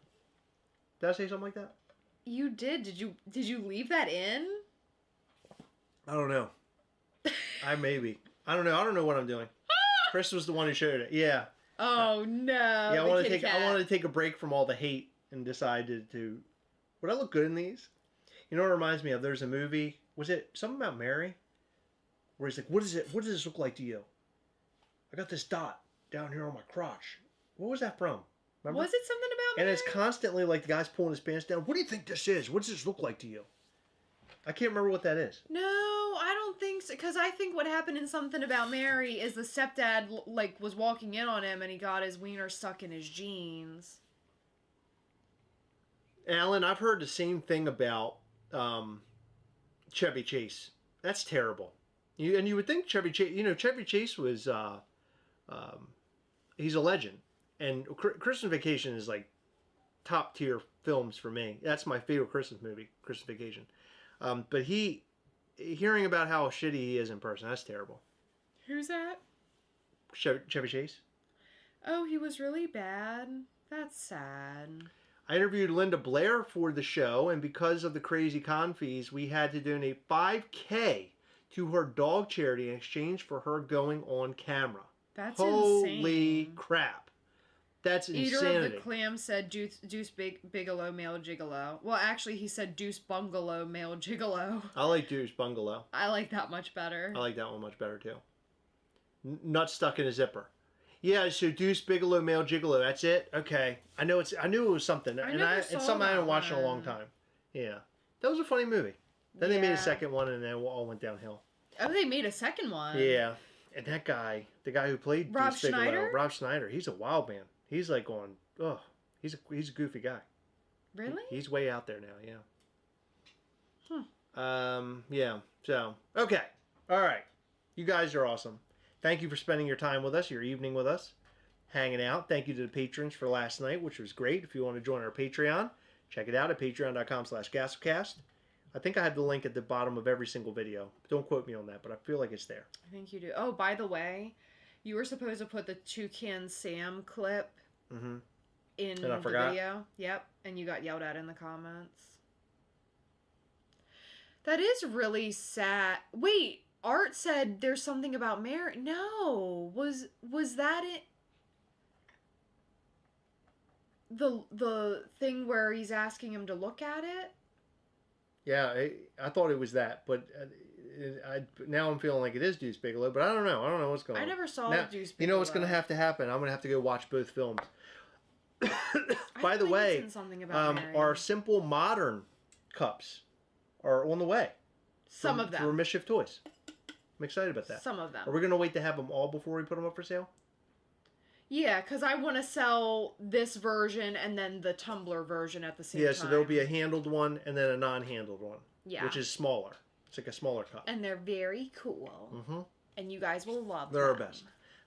Did I say something like that?
You did. Did you leave that in?
I don't know. I don't know. I don't know what I'm doing. Chris was the one who showed it. Yeah.
Oh no.
Yeah, I wanted to take a break from all the hate and decided to. Would I look good in these? You know what it reminds me of? There's a movie. Was it something about Mary? Where he's like, what does this look like to you? I got this dot down here on my crotch. What was that from? Remember?
Was it something about
And
Mary?
it's constantly like the guy's pulling his pants down. What do you think this is? What does this look like to you? I can't remember what that is.
No, I don't think so. Because I think what happened in Something About Mary is the stepdad like was walking in on him and he got his wiener stuck in his jeans.
Alan, I've heard the same thing about Chevy Chase. That's terrible. You would think Chevy Chase. You know, Chevy Chase was he's a legend, and Christmas Vacation is like top tier films for me. That's my favorite Christmas movie, Christmas Vacation. But hearing about how shitty he is in person, that's terrible.
Who's that?
Chevy Chase.
Oh, he was really bad. That's sad.
I interviewed Linda Blair for the show, and because of the crazy con fees, we had to donate $5,000 to her dog charity in exchange for her going on camera.
That's
Holy
insane.
crap. That's
Eater
insanity.
of the Clam said Deuce Bigelow male gigolo. Well, actually, he said Deuce Bungalow male gigolo.
I like Deuce Bungalow.
I like that much better.
I like that one much better too. Nut stuck in a zipper. Yeah, so Deuce Bigelow male gigolo. That's it. Okay, I knew it was something, it's something I haven't watched in a long time. Yeah, that was a funny movie. Then they made a second one, and then it all went downhill.
Oh, they made a second one.
Yeah, and that guy, the guy who played
Rob
Deuce Bigelow,
Schneider?
Rob Schneider, he's a wild man. He's like going, oh, he's a goofy guy.
Really?
He's way out there now. Yeah.
Hmm.
Yeah. So okay. All right. You guys are awesome. Thank you for spending your time with us, your evening with us, hanging out. Thank you to the patrons for last night, which was great. If you want to join our Patreon, check it out at patreon.com/Gastlecast. I think I have the link at the bottom of every single video. Don't quote me on that, but I feel like it's there.
I think you do. Oh, by the way, you were supposed to put the Toucan Sam clip in
And I
the
forgot.
video. Yep, and you got yelled at in the comments. That is really sad. Wait, Art said there's something about Mary. No, was that it? The thing where he's asking him to look at it?
Yeah, I thought it was that, but now I'm feeling like it is Deuce Bigelow, but I don't know. I don't know what's going on.
I never saw
Now,
Deuce Bigelow.
You know what's going to have to happen? I'm going to have to go watch both films. By the
think
way,
it's in Something About Mary.
our simple modern cups are on the way.
Some of them.
For Mischief Toys. I'm excited about that.
Some of them.
Are we going to wait to have them all before we put them up for sale?
Yeah, because I want to sell this version and then the tumbler version at the same time.
Yeah, so there'll be a handled one and then a non-handled one.
Yeah.
Which is smaller. It's like a smaller cup.
And they're very cool.
Mm-hmm.
And you guys will love
They're
them.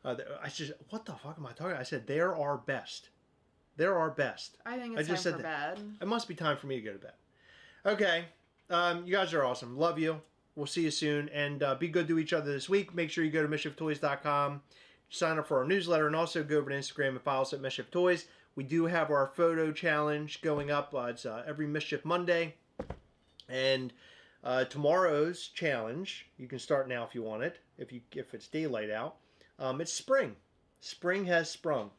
our best. What the fuck am I talking about? I said they're our best. They're our best.
I think it's
I just
time
said
for
that.
bed.
It must be time for me to go to bed. Okay. You guys are awesome. Love you. We'll see you soon. And be good to each other this week. Make sure you go to mischieftoys.com, sign up for our newsletter, and also go over to Instagram and follow us at Mischief Toys. We do have our photo challenge going up. It's every Mischief Monday. And tomorrow's challenge, you can start now if you want it, if it's daylight out. It's spring. Spring has sprung.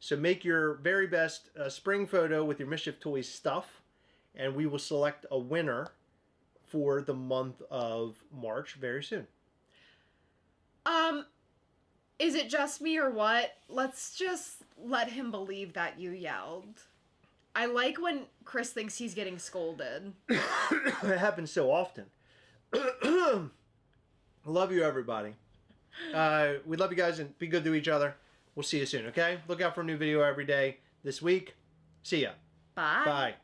So make your very best spring photo with your Mischief Toys stuff, and we will select a winner for the month of March very soon.
Is it just me or what? Let's just let him believe that you yelled. I like when Chris thinks he's getting scolded.
It happens so often. Love you, everybody. We love you guys, and be good to each other. We'll see you soon, okay? Look out for a new video every day this week. See ya.
Bye.
Bye.